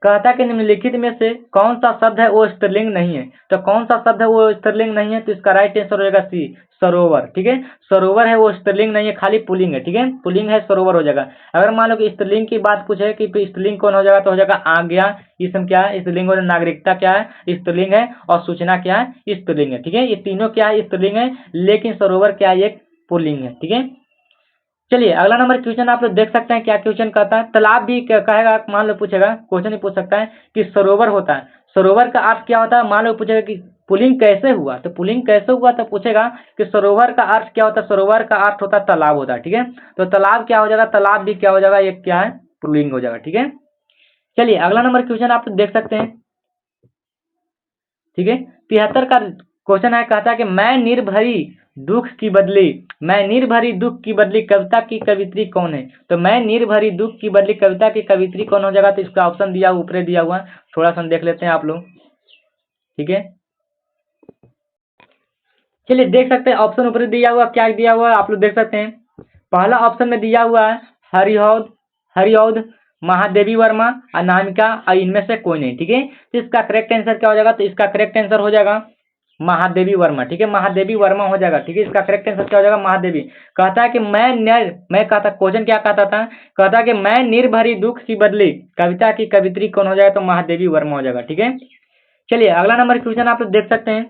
कहता है कि निम्नलिखित में से कौन सा शब्द है वो स्त्रीलिंग नहीं है। तो कौन सा शब्द है वो स्त्रीलिंग नहीं है, तो इसका राइट आंसर हो जाएगा सी, सरोवर, ठीक है। सरोवर है वो स्त्रीलिंग नहीं है, खाली पुल्लिंग है, ठीक है। पुल्लिंग है, सरोवर हो जाएगा। अगर मान लो कि स्त्रीलिंग की बात पूछे कि स्त्रीलिंग कौन हो जाएगा, तो हो जाएगा आज्ञा, इसम क्या है, स्त्रीलिंग, और नागरिकता क्या है, स्त्रीलिंग है, और सूचना क्या है, स्त्रीलिंग है, ठीक है। ये तीनों क्या है, स्त्रीलिंग है, लेकिन सरोवर क्या है, एक पुल्लिंग है, ठीक है। चलिए अगला नंबर क्वेश्चन आप लोग देख सकते हैं, क्या क्वेश्चन कहता है। तालाब भी कहेगा, मान लो पूछेगा, क्वेश्चन ही पूछ सकता है कि सरोवर होता है, सरोवर का अर्थ क्या होता है। मान लो पूछेगा कि पुलिंग कैसे हुआ, तो पुलिंग कैसे हुआ, तो पूछेगा कि सरोवर का अर्थ क्या होता है। सरोवर का अर्थ होता है तालाब होता है, ठीक है। तो तालाब क्या हो जाएगा, तालाब भी क्या हो जाएगा, ये क्या है, पुलिंग हो जाएगा, ठीक है। चलिए अगला नंबर क्वेश्चन आप देख सकते हैं, ठीक है। 73 का क्वेश्चन है, कहता है कि मैं निर्भरी दुख की बदली कविता की कवित्री कौन है। तो मैं निर्भरी दुख की बदली कविता की कवित्री कौन हो जाएगा, तो इसका ऑप्शन दिया ऊपर दिया हुआ, थोड़ा सा देख लेते हैं आप लोग, ठीक है। चलिए देख सकते हैं ऑप्शन ऊपर दिया हुआ, क्या दिया हुआ आप लोग देख सकते हैं। पहला ऑप्शन में दिया हुआ है हरिऔध, महादेवी वर्मा, अनामिका, और इनमें से कोई नहीं, ठीक है। तो इसका करेक्ट आंसर क्या हो जाएगा, तो इसका करेक्ट आंसर हो जाएगा महादेवी वर्मा, ठीक है। महादेवी वर्मा हो जाएगा, ठीक है। इसका करेक्ट आंसर क्या हो जाएगा, महादेवी। कहता है कि मैं कहता, क्वेश्चन क्या कहता था, कहता है कि मैं निर्भरी दुख की बदली कविता की कवित्री कौन हो जाएगा, तो महादेवी वर्मा हो जाएगा, ठीक है। चलिए अगला नंबर क्वेश्चन आप लोग देख सकते हैं।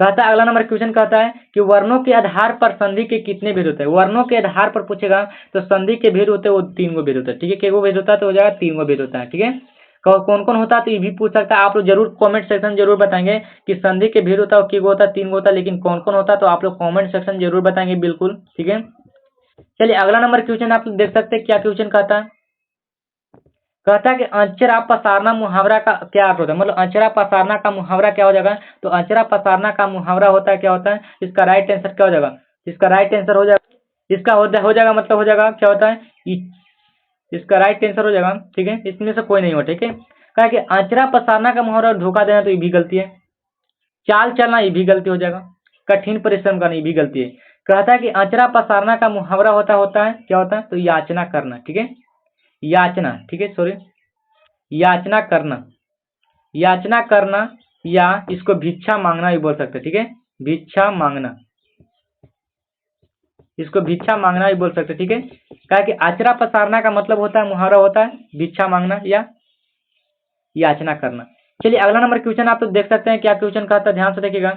कहता है, अगला नंबर क्वेश्चन कहता है कि वर्णों के आधार पर संधि के कितने भेद होते हैं। वर्णों के आधार पर पूछेगा, तो संधि के भेद होते हैं वो 3 गो भेद होता है, ठीक है। कितने भेद होता है, तो हो जाएगा 3 गो भेद होता है, ठीक है। कौन कौन होता है, तो ये भी पूछ सकता है। आप लोग जरूर कमेंट सेक्शन जरूर बताएंगे कि संधि के भेद होता है, कितने होता है, 3 होता है, लेकिन कौन कौन होता है, तो आप लोग कमेंट सेक्शन जरूर बताएंगे, बिल्कुल, ठीक है। चलिए अगला नंबर क्वेश्चन आप लोग देख सकते हैं, क्या क्वेश्चन कहता है। कहता है कि अंचरा पसारना मुहावरा का क्या अर्थ होता है, मतलब अंचरा पसारना का मुहावरा क्या हो जाएगा, तो अंचरा पसारना का मुहावरा होता है, क्या होता है, इसका राइट आंसर क्या हो जाएगा, इसका राइट आंसर हो जाएगा, इसका हो जाएगा, मतलब हो जाएगा क्या होता है, इसका राइट आंसर हो जाएगा, ठीक है, इसमें से कोई नहीं हो, ठीक है। कहा कि अंचरा पसारना का मुहावरा धोखा देना तो ये भी गलती है, चाल चलना ये भी गलती हो जाएगा, कठिन परिश्रम करना ये भी गलती है। कहता है कि अंचरा पसारना का मुहावरा होता है क्या होता है, तो याचना करना, ठीक है, याचना, ठीक है, सॉरी, याचना करना, याचना करना, या इसको भिक्षा मांगना भी बोल सकते हैं, ठीक है, भिक्षा मांगना, इसको भिक्षा मांगना भी बोल सकते हैं, ठीक है। कहा कि आचरा पसारना का मतलब होता है, मुहावरा होता है भिक्षा मांगना या याचना करना। चलिए अगला नंबर क्वेश्चन आप तो देख सकते हैं क्या क्वेश्चन कहता है, ध्यान से देखिएगा।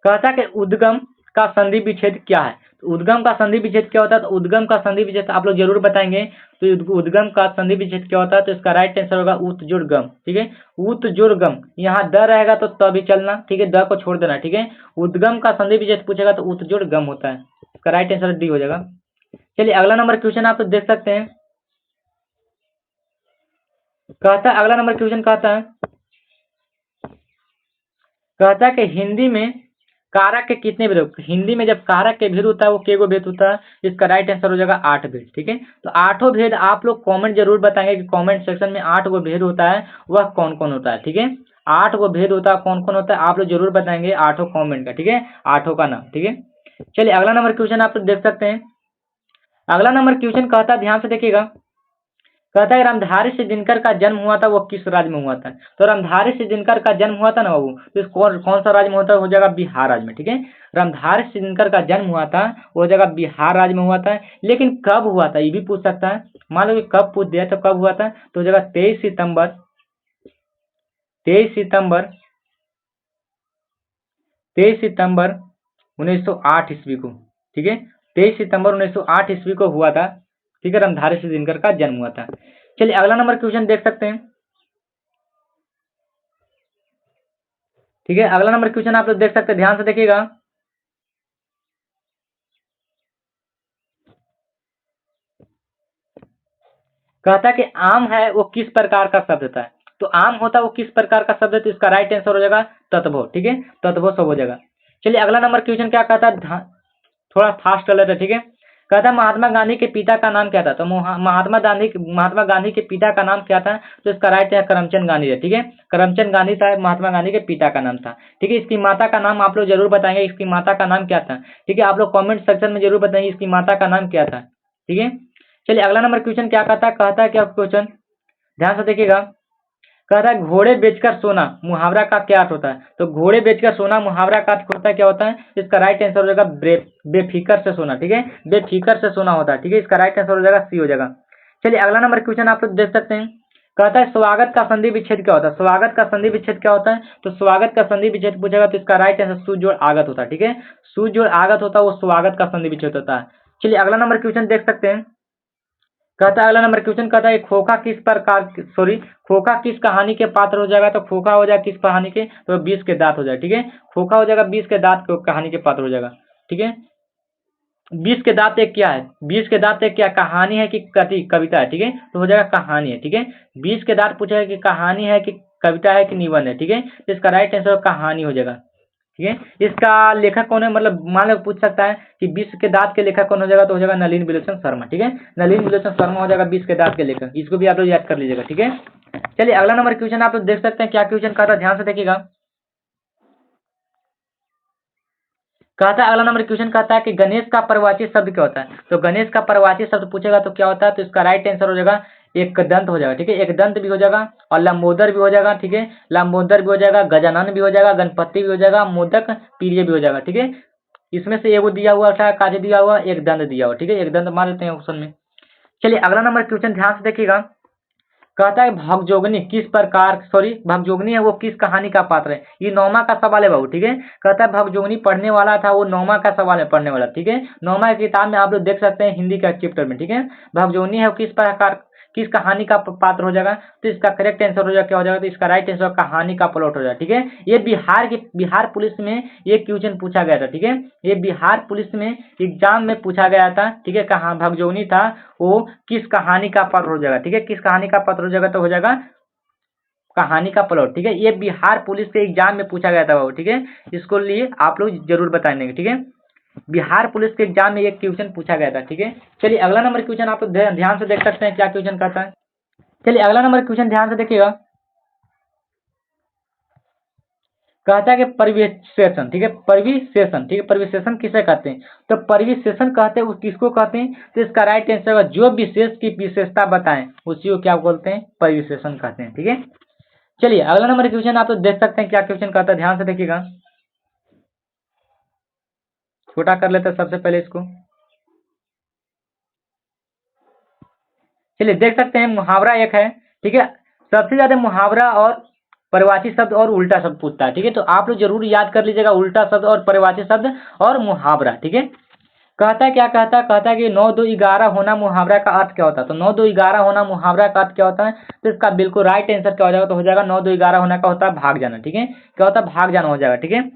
कहता है कि उद्गम का संधि विच्छेद क्या है, तो उद्गम का संधि विच्छेद क्या होता है, तो उद्गम का संधि विच्छेद आप लोग जरूर बताएंगे, तो उद्गम का संधि विच्छेद क्या होता है, तो इसका राइट आंसर होगा उत जोड़ गम, ठीक है, उत जोड़ गम, यहाँ द रहेगा तो तभी चलना, ठीक है, द को छोड़ देना, ठीक है। उद्गम का संधि विच्छेद पूछेगा तो उत जोड़ गम होता है, इसका राइट आंसर डी हो जाएगा। चलिए अगला नंबर क्वेश्चन आप तो देख सकते हैं। कहता है अगला नंबर क्वेश्चन कहता है कि हिंदी में कारक के कितने भेद होते हैं, हिंदी में जब कारक के भेद होता है वो के गो भेद होता है, इसका राइट आंसर हो जाएगा 8 भेद, ठीक है। तो 8 भेद आप लोग कमेंट जरूर बताएंगे कि कमेंट सेक्शन में 8 गो भेद होता है वह कौन कौन होता है, ठीक है, 8 गो भेद होता है कौन कौन होता है, आप लोग जरूर बताएंगे 8 कॉमेंट का, ठीक है, 8 का नाम, ठीक है। चलिए अगला नंबर क्वेश्चन आप लोग देख सकते हैं। अगला नंबर क्वेश्चन कहता है, ध्यान से देखिएगा, कहता है रामधारी से दिनकर का जन्म हुआ था वो किस राज्य में हुआ था, तो रामधारी से दिनकर का जन्म हुआ था ना बाबू, तो इस कौन सा राज्य में होता है, हो जाएगा बिहार राज्य में, ठीक है। रामधारी से दिनकर का जन्म हुआ था वो जगह बिहार राज्य में हुआ था, लेकिन कब हुआ था ये भी पूछ सकता है, मान लो कि कब पूछ दिया तो कब हुआ था, तो हो जाएगा 23 सितंबर 1908 ईस्वी को, ठीक है, 23 सितंबर 1908 ईस्वी को हुआ था, ठीक है, रामधारी सिंह दिनकर का जन्म हुआ था। चलिए अगला नंबर क्वेश्चन देख सकते हैं, ठीक है, अगला नंबर क्वेश्चन आप लोग देख सकते हैं, ध्यान से देखिएगा। कहता है कि आम है वो किस प्रकार का शब्द होता है, तो आम होता है वो किस प्रकार का शब्द है, तो इसका राइट आंसर हो जाएगा तत्वो, ठीक है, तत्वो सब हो जाएगा। चलिए अगला नंबर क्वेश्चन क्या कहता है, थोड़ा फास्ट चल रहा था, ठीक है। कहता है महात्मा गांधी के पिता का नाम क्या था, तो महात्मा गांधी के पिता का नाम क्या था, तो इसका राइट है करमचंद गांधी है, ठीक है, करमचंद गांधी था महात्मा गांधी के पिता का नाम था, ठीक है। इसकी माता का नाम आप लोग जरूर बताएंगे, इसकी माता का नाम क्या था, ठीक है, आप लोग कमेंट सेक्शन में जरूर बताएंगे इसकी माता का नाम क्या था, ठीक है। चलिए अगला नंबर क्वेश्चन क्या कहता है क्या क्वेश्चन, ध्यान से देखिएगा। कहता है घोड़े बेचकर सोना मुहावरा का क्या अर्थ होता है, तो घोड़े बेचकर सोना मुहावरा का अर्थ होता है क्या होता है, इसका राइट आंसर हो जाएगा बेफिकर से सोना, ठीक है, बेफिकर से सोना होता है, ठीक है, इसका राइट आंसर हो जाएगा सी हो जाएगा। चलिए अगला नंबर क्वेश्चन आप लोग देख सकते हैं। कहता है स्वागत का संधि विच्छेद क्या होता है, स्वागत का संधि विच्छेद क्या होता है, तो स्वागत का संधि विच्छेद पूछेगा तो इसका राइट आंसर सुजोड़ आगत होता है, ठीक है, सुजोड़ आगत होता है वो स्वागत का संधि विच्छेद होता है। चलिए अगला नंबर क्वेश्चन देख सकते हैं। कहता है अगला नंबर क्वेश्चन कहता है खोखा किस कहानी के पात्र हो जाएगा, तो खोखा हो जाएगा किस कहानी के, तो 20 के दांत हो जाएगा, ठीक है, खोखा हो जाएगा 20 के दांत कहानी के पात्र हो जाएगा, ठीक है। 20 के दांत एक क्या है, 20 के दांत एक क्या कहानी है कि कविता है, ठीक है, तो हो जाएगा कहानी है, ठीक है। 20 के दांत पूछेगा कि कहानी है कि कविता है कि निबंध है, ठीक है, तो इसका राइट आंसर कहानी हो जाएगा, ठीक है। इसका लेखक कौन है, मतलब मान लो पूछ सकता है कि 20 के दांत के लेखक कौन हो जाएगा, तो हो जाएगा नलिन विलोचन शर्मा, ठीक है, नलिन विलोचन शर्मा हो जाएगा 20 के दांत के लेखक, इसको भी आप लोग याद कर लीजिएगा, ठीक है। चलिए अगला नंबर क्वेश्चन आप लोग देख सकते हैं क्या क्वेश्चन कहता है, ध्यान से देखिएगा। कहता है अगला नंबर क्वेश्चन कहता है कि गणेश का परवाची शब्द क्या होता है, तो गणेश का परवाची शब्द पूछेगा तो क्या होता है, तो इसका राइट आंसर हो जाएगा एक दंत हो जाएगा, ठीक है, एक दंत भी हो जाएगा और लंबोदर भी हो जाएगा, ठीक है, लंबोदर भी हो जाएगा, गजानन भी हो जाएगा, गणपति भी हो जाएगा, मोदक प्रिय भी हो जाएगा, ठीक है। इसमें से एगो दिया हुआ था, काज दिया हुआ, एक दंत दिया हुआ, ठीक है, एक दंत मान लेते हैं ऑप्शन में। चलिए अगला नंबर क्वेश्चन ध्यान से देखिएगा। कहता है भगजोगनी है वो किस कहानी का पात्र है, ये 9वां का सवाल है बाबू, ठीक है। कहता है भगजोगनी पढ़ने वाला था वो 9वां का सवाल है पढ़ने वाला, ठीक है, 9वां की किताब में आप लोग देख सकते हैं हिंदी का चैप्टर में, ठीक है। भगजोगनी है वो किस कहानी का पात्र हो जाएगा, तो इसका करेक्ट आंसर हो जाएगा क्या हो जाएगा, तो इसका राइट आंसर कहानी का प्लॉट हो जाएगा। ठीक है, ये बिहार पुलिस में ये क्वेश्चन पूछा गया था। ठीक है, ये बिहार पुलिस में एग्जाम में पूछा गया था। ठीक है, कहाँ भगजोनी था वो किस कहानी का पात्र हो जाएगा। ठीक है, किस कहानी का पात्र हो जाएगा, तो हो जाएगा कहानी का प्लॉट। ठीक है, ये बिहार पुलिस के एग्जाम में पूछा गया था वो। ठीक है, इसको लिए आप लोग जरूर बताएंगे। ठीक है, बिहार पुलिस के एग्जाम में एक क्वेश्चन पूछा गया था। ठीक है, चलिए अगला नंबर क्वेश्चन आप लोग ध्यान से देख सकते हैं क्या क्वेश्चन कहता है। चलिए अगला नंबर क्वेश्चन ध्यान से देखिएगा, कहता है कि परिवेशन। ठीक है, परिवेशन। ठीक है, परिवेशन किसे कहते हैं, तो परिवेशन कहते हैं किसको कहते हैं, तो इसका राइट आंसर होगा जो विशेष की विशेषता बताएं उसी को क्या बोलते हैं, परिवेशन कहते हैं। ठीक है, चलिए अगला नंबर क्वेश्चन आप लोग देख सकते हैं क्या क्वेश्चन कहता है, ध्यान से देखिएगा। छोटा कर लेते हैं सबसे पहले इसको। चलिए देख सकते हैं मुहावरा एक है। ठीक है, सबसे ज्यादा मुहावरा और परिवाची शब्द और उल्टा शब्द पूछता है। ठीक है, तो आप लोग जरूर याद कर लीजिएगा उल्टा शब्द और परिवाची शब्द और मुहावरा। ठीक है, कहता है क्या कहता है, कहता है कि 9 2 11 होना मुहावरा का अर्थ क्या होता है, तो 9 2 11 होना मुहावरा का अर्थ क्या होता है, तो इसका बिल्कुल राइट आंसर क्या हो जाएगा, तो हो जाएगा 9 2 11 होना का होता है भाग जाना। ठीक है, क्या होता है, भाग जाना हो जाएगा। ठीक है,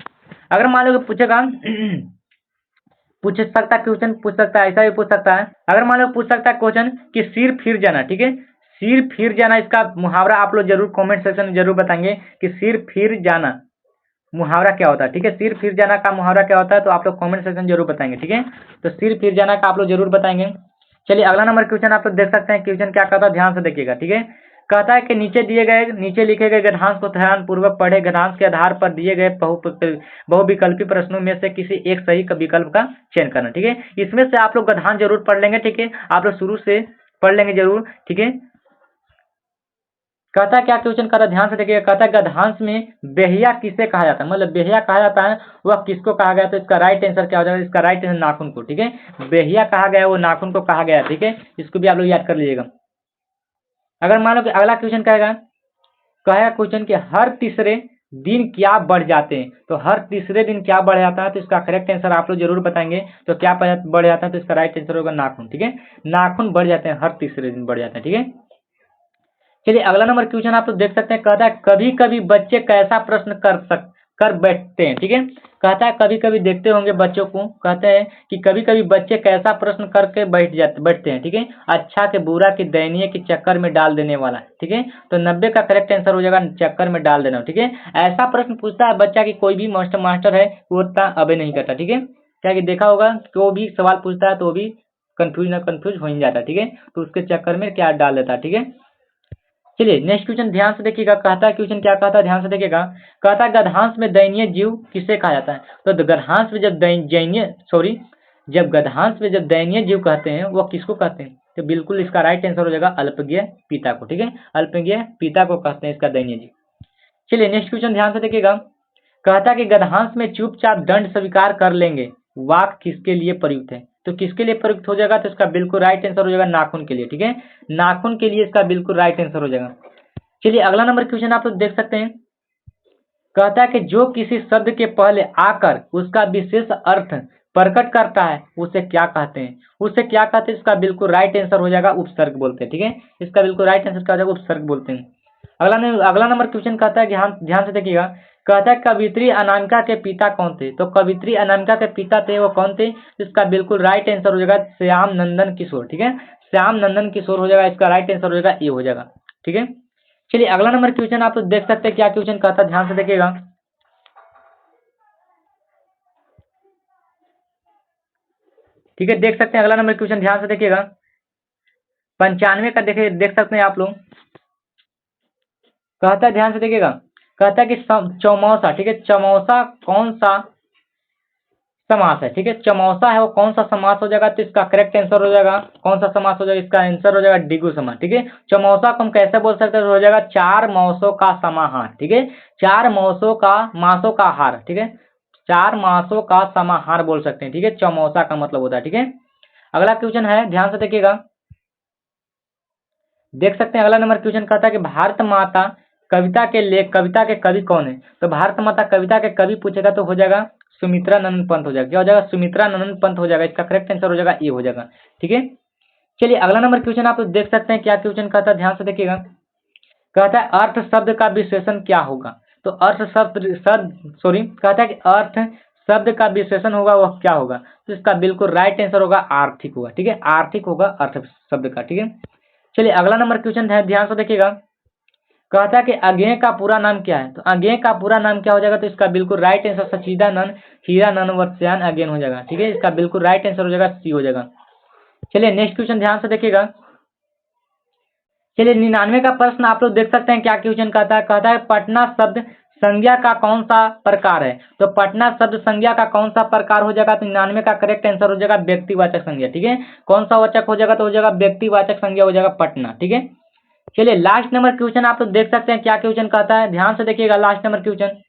अगर मान लो कि पूछेगा पूछ सकता क्वेश्चन पूछ सकता है, ऐसा भी पूछ सकता है। अगर मान लो पूछ सकता है क्वेश्चन कि सिर फिर जाना। ठीक है, सिर फिर जाना इसका मुहावरा आप लोग जरूर कमेंट सेक्शन में जरूर बताएंगे कि सिर फिर जाना मुहावरा क्या होता है। ठीक है, सिर फिर जाना का मुहावरा क्या होता है, तो आप लोग कमेंट सेक्शन जरूर बताएंगे। ठीक है, तो सिर फिर जाना का आप लोग जरूर बताएंगे। चलिए अगला नंबर क्वेश्चन आप लोग देख सकते हैं, क्वेश्चन क्या कहता है, ध्यान से देखिएगा। ठीक है, कहता है कि नीचे लिखे गए गद्यांश को ध्यान पूर्वक पढ़े, गद्यांश के आधार पर दिए गए बहुविकल्पी प्रश्नों में से किसी एक सही विकल्प का चयन करना। ठीक है, इसमें से आप लोग गद्यांश जरूर पढ़ लेंगे। ठीक है, आप लोग शुरू से पढ़ लेंगे जरूर। ठीक है, कहता है क्या क्वेश्चन कहता है, ध्यान से देखिएगा। कहता है गद्यांश में बेहिया किसे कहा जाता है, मतलब बेहिया कहा जाता है वह किसको कहा गया, तो इसका राइट आंसर क्या हो जाएगा, इसका राइट आंसर नाखून को। ठीक है, बेहिया कहा गया वो नाखून को कहा गया। ठीक है, इसको भी आप लोग याद कर लीजिएगा। अगर मान लो कि अगला क्वेश्चन कहेगा क्वेश्चन कि हर तीसरे दिन क्या बढ़ जाते हैं, तो हर तीसरे दिन क्या बढ़ जाता है, तो इसका करेक्ट आंसर आप लोग जरूर बताएंगे। तो क्या बढ़ जाता है, तो इसका राइट आंसर होगा नाखून। ठीक है, नाखून बढ़ जाते हैं, हर तीसरे दिन बढ़ जाते हैं। ठीक है, चलिए अगला नंबर क्वेश्चन आप लोग देख सकते हैं। कहता है कभी कभी बच्चे कैसा प्रश्न कर बैठते हैं। ठीक है, कहता है कभी कभी देखते होंगे बच्चों को, कहते हैं कि कभी कभी बच्चे कैसा प्रश्न करके बैठते हैं। ठीक है, अच्छा के बुरा के दयनीय के चक्कर में डाल देने वाला। ठीक है, तो 90 का करेक्ट आंसर हो जाएगा चक्कर में डाल देना। ठीक है, ऐसा प्रश्न पूछता है बच्चा की कोई भी मास्टर है वो उतना अबे नहीं करता। ठीक है, क्या कि देखा होगा कि वो भी सवाल पूछता है तो वो भी कंफ्यूज हो ही जाता है। ठीक है, तो उसके चक्कर में क्या डाल देता है। ठीक है, चलिए नेक्स्ट क्वेश्चन ध्यान से देखिएगा। कहता है क्वेश्चन क्या कहता है, ध्यान से देखिएगा। कहता है गद्यांश में दयनीय जीव किसे कहा जाता है, तो गद्यांश में जब दयनीय जीव कहते हैं वो किसको कहते हैं, तो बिल्कुल इसका राइट आंसर हो जाएगा अल्पज्ञ पिता को। ठीक है, अल्पज्ञ पिता को कहते हैं इसका दयनीय जीव। चलिए नेक्स्ट क्वेश्चन ध्यान से देखिएगा। कहता है कि गद्यांश में चुपचाप दंड स्वीकार कर लेंगे वाक्य किसके लिए प्रयुक्त है, तो किसके लिए प्रयुक्त हो जाएगा, तो इसका बिल्कुल राइट आंसर हो जाएगा नाखून के लिए। ठीक है, नाखून के लिए इसका बिल्कुल राइट आंसर हो जाएगा। चलिए अगला नंबर क्वेश्चन आप लोग देख सकते हैं। कहता है कि जो किसी शब्द के पहले आकर उसका विशेष अर्थ प्रकट करता है उसे क्या कहते हैं, इसका बिल्कुल राइट आंसर हो जाएगा उपसर्ग बोलते हैं। ठीक है, इसका बिल्कुल राइट आंसर क्या हो जाएगा, उपसर्ग बोलते हैं। अगला नंबर क्वेश्चन कहता है कि ध्यान से देखिएगा। कहता है कवित्री अनामिका के पिता कौन थे, तो कवित्री अनामिका के पिता थे वो कौन थे, इसका बिल्कुल राइट आंसर हो जाएगा श्याम नंदन किशोर। ठीक है, श्याम नंदन किशोर हो जाएगा, इसका राइट आंसर हो जाएगा ए हो जाएगा। ठीक है, चलिए अगला नंबर क्वेश्चन आप लोग देख सकते हैं क्या क्वेश्चन कहता है, ध्यान से देखिएगा। ठीक है, देख सकते हैं अगला नंबर क्वेश्चन, ध्यान से देखिएगा। 95 का देख सकते हैं आप लोग। कहता है ध्यान से देखिएगा। कहता है कि चौमौसा। ठीक है, चौमौसा कौन सा समास है। ठीक है, चमौसा है वो कौन सा समास हो जाएगा, तो इसका करेक्ट आंसर हो जाएगा कौन सा समास हो जाएगा, इसका आंसर हो जाएगा द्विगु समास। ठीक है, चमौसा को हम कैसे बोल सकते हैं, तो हो जाएगा चार मौसों का समाहार। ठीक है, चार मासों का हार। ठीक है, चार मासों का समाहार बोल सकते हैं। ठीक है, चमौसा का मतलब होता है। ठीक है, अगला क्वेश्चन है, ध्यान से देखिएगा। देख सकते हैं अगला नंबर क्वेश्चन कहता है कि भारत माता कविता के कवि कौन है, तो भारत माता कविता के कवि पूछेगा तो हो जाएगा सुमित्रा नंदन पंत हो जाएगा। क्या हो जाएगा, सुमित्रा नंदन पंत हो जाएगा, इसका करेक्ट आंसर हो जाएगा ए हो जाएगा। ठीक है, चलिए अगला नंबर क्वेश्चन आप देख सकते हैं, क्या क्वेश्चन कहता है, ध्यान से देखिएगा। कहता है अर्थ शब्द का विशेषण क्या होगा। तो अर्थ कहता है कि अर्थ शब्द का विशेषण होगा वह क्या होगा। तो इसका बिल्कुल राइट आंसर होगा आर्थिक होगा, ठीक है, आर्थिक होगा अर्थ शब्द का, ठीक है। चलिए अगला नंबर क्वेश्चन है, ध्यान से देखिएगा। कहता है कि अज्ञेय का पूरा नाम क्या है। तो अज्ञेय का पूरा नाम क्या हो जाएगा। तो इसका बिल्कुल राइट आंसर सच्चिदानंद हीरानंद वत्स्यायन अज्ञेय हो जाएगा, ठीक है, इसका बिल्कुल राइट आंसर हो जाएगा सी हो जाएगा। चलिए नेक्स्ट क्वेश्चन ध्यान से देखिएगा। चलिए 99 का प्रश्न आप लोग देख सकते हैं, क्या क्वेश्चन कहता है पटना शब्द संज्ञा का कौन सा प्रकार है। तो पटना शब्द संज्ञा का कौन सा प्रकार हो जाएगा। तो 99 का करेक्ट आंसर हो जाएगा व्यक्तिवाचक संज्ञा, ठीक है। कौन सा वाचक हो जाएगा। तो हो जाएगा व्यक्तिवाचक संज्ञा हो जाएगा पटना, ठीक है। चलिए लास्ट नंबर क्वेश्चन आप लोग देख सकते हैं, क्या क्वेश्चन कहता है, ध्यान से देखिएगा। लास्ट नंबर क्वेश्चन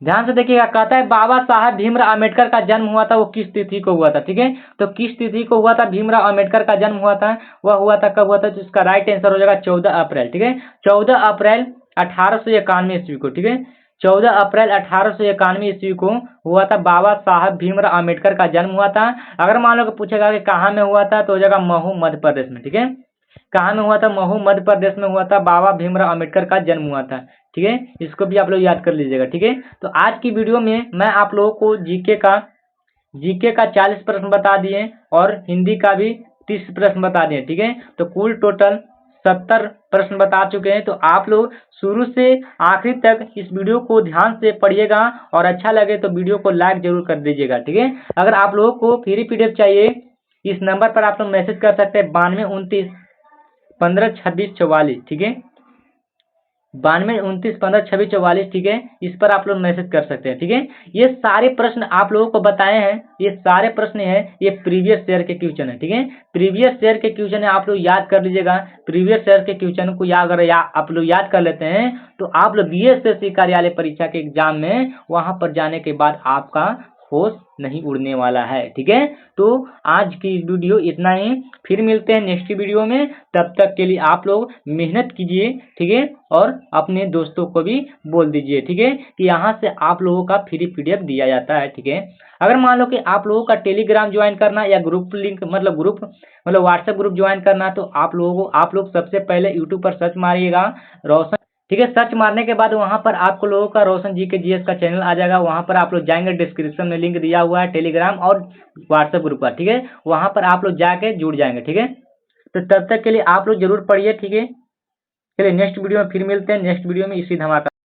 ध्यान से देखिएगा। कहता है बाबा साहब भीमराव अम्बेडकर का जन्म हुआ था, वो किस तिथि को हुआ था, ठीक है। तो किस तिथि को हुआ था भीमराव अम्बेडकर का जन्म हुआ था, वह हुआ था कब हुआ था। तो इसका राइट आंसर हो जाएगा 14 अप्रैल, ठीक है, 14 अप्रैल 1891 ईस्वी को, ठीक है। 14 अप्रैल 1891 ईस्वी को हुआ था, बाबा साहब भीमराव अम्बेडकर का जन्म हुआ था। अगर मान लो कि पूछेगा कि कहाँ में हुआ था, तो हो जाएगा महू मध्य प्रदेश में, ठीक है। कहाँ में हुआ था, महू मध्य प्रदेश में हुआ था, बाबा भीमराव अम्बेडकर का जन्म हुआ था, ठीक है। इसको भी आप लोग याद कर लीजिएगा, ठीक है। तो आज की वीडियो में मैं आप लोगों को जीके का 40 प्रश्न बता दिए और हिंदी का भी 30 प्रश्न बता दिए, ठीक है। तो कुल टोटल 70 प्रश्न बता चुके हैं। तो आप लोग शुरू से आखिरी तक इस वीडियो को ध्यान से पढ़िएगा और अच्छा लगे तो वीडियो को लाइक जरूर कर दीजिएगा, ठीक है। अगर आप लोगों को फ्री पीडीएफ चाहिए, इस नंबर पर आप लोग मैसेज कर सकते हैं 9229152644, ठीक है, 9229152644, ठीक है। इस पर आप लोग मैसेज कर सकते हैं, ठीक है। ये सारे प्रश्न आप लोगों को बताए हैं, ये सारे प्रश्न है, ये प्रीवियस ईयर के क्वेश्चन है, ठीक है। प्रीवियस ईयर के क्वेश्चन है, आप लोग याद कर लीजिएगा। प्रीवियस ईयर के क्वेश्चन को अगर आप लोग याद कर लेते हैं तो आप लोग बीएसएससी कार्यालय परीक्षा के एग्जाम में वहां पर जाने के बाद आपका होश नहीं उड़ने वाला है, ठीक है। तो आज की वीडियो इतना ही, फिर मिलते हैं नेक्स्ट वीडियो में। तब तक के लिए आप लोग मेहनत कीजिए, ठीक है, और अपने दोस्तों को भी बोल दीजिए, ठीक है, कि यहाँ से आप लोगों का फ्री पीडीएफ दिया जाता है, ठीक है। अगर मान लो कि आप लोगों का टेलीग्राम ज्वाइन करना या ग्रुप लिंक मतलब व्हाट्सएप ग्रुप ज्वाइन करना, तो आप लोग सबसे पहले यूट्यूब पर सर्च मारिएगा रोशन, ठीक है। सर्च मारने के बाद वहां पर आपको लोगों का रोशन जी के जीएस का चैनल आ जाएगा। वहां पर आप लोग जाएंगे, डिस्क्रिप्शन में लिंक दिया हुआ है टेलीग्राम और व्हाट्सएप ग्रुप का, ठीक है। वहां पर आप लोग जाके जुड़ जाएंगे, ठीक है। तो तब तक के लिए आप लोग जरूर पढ़िए, ठीक है। चलिए नेक्स्ट वीडियो में फिर मिलते हैं, नेक्स्ट वीडियो में इसी धमाका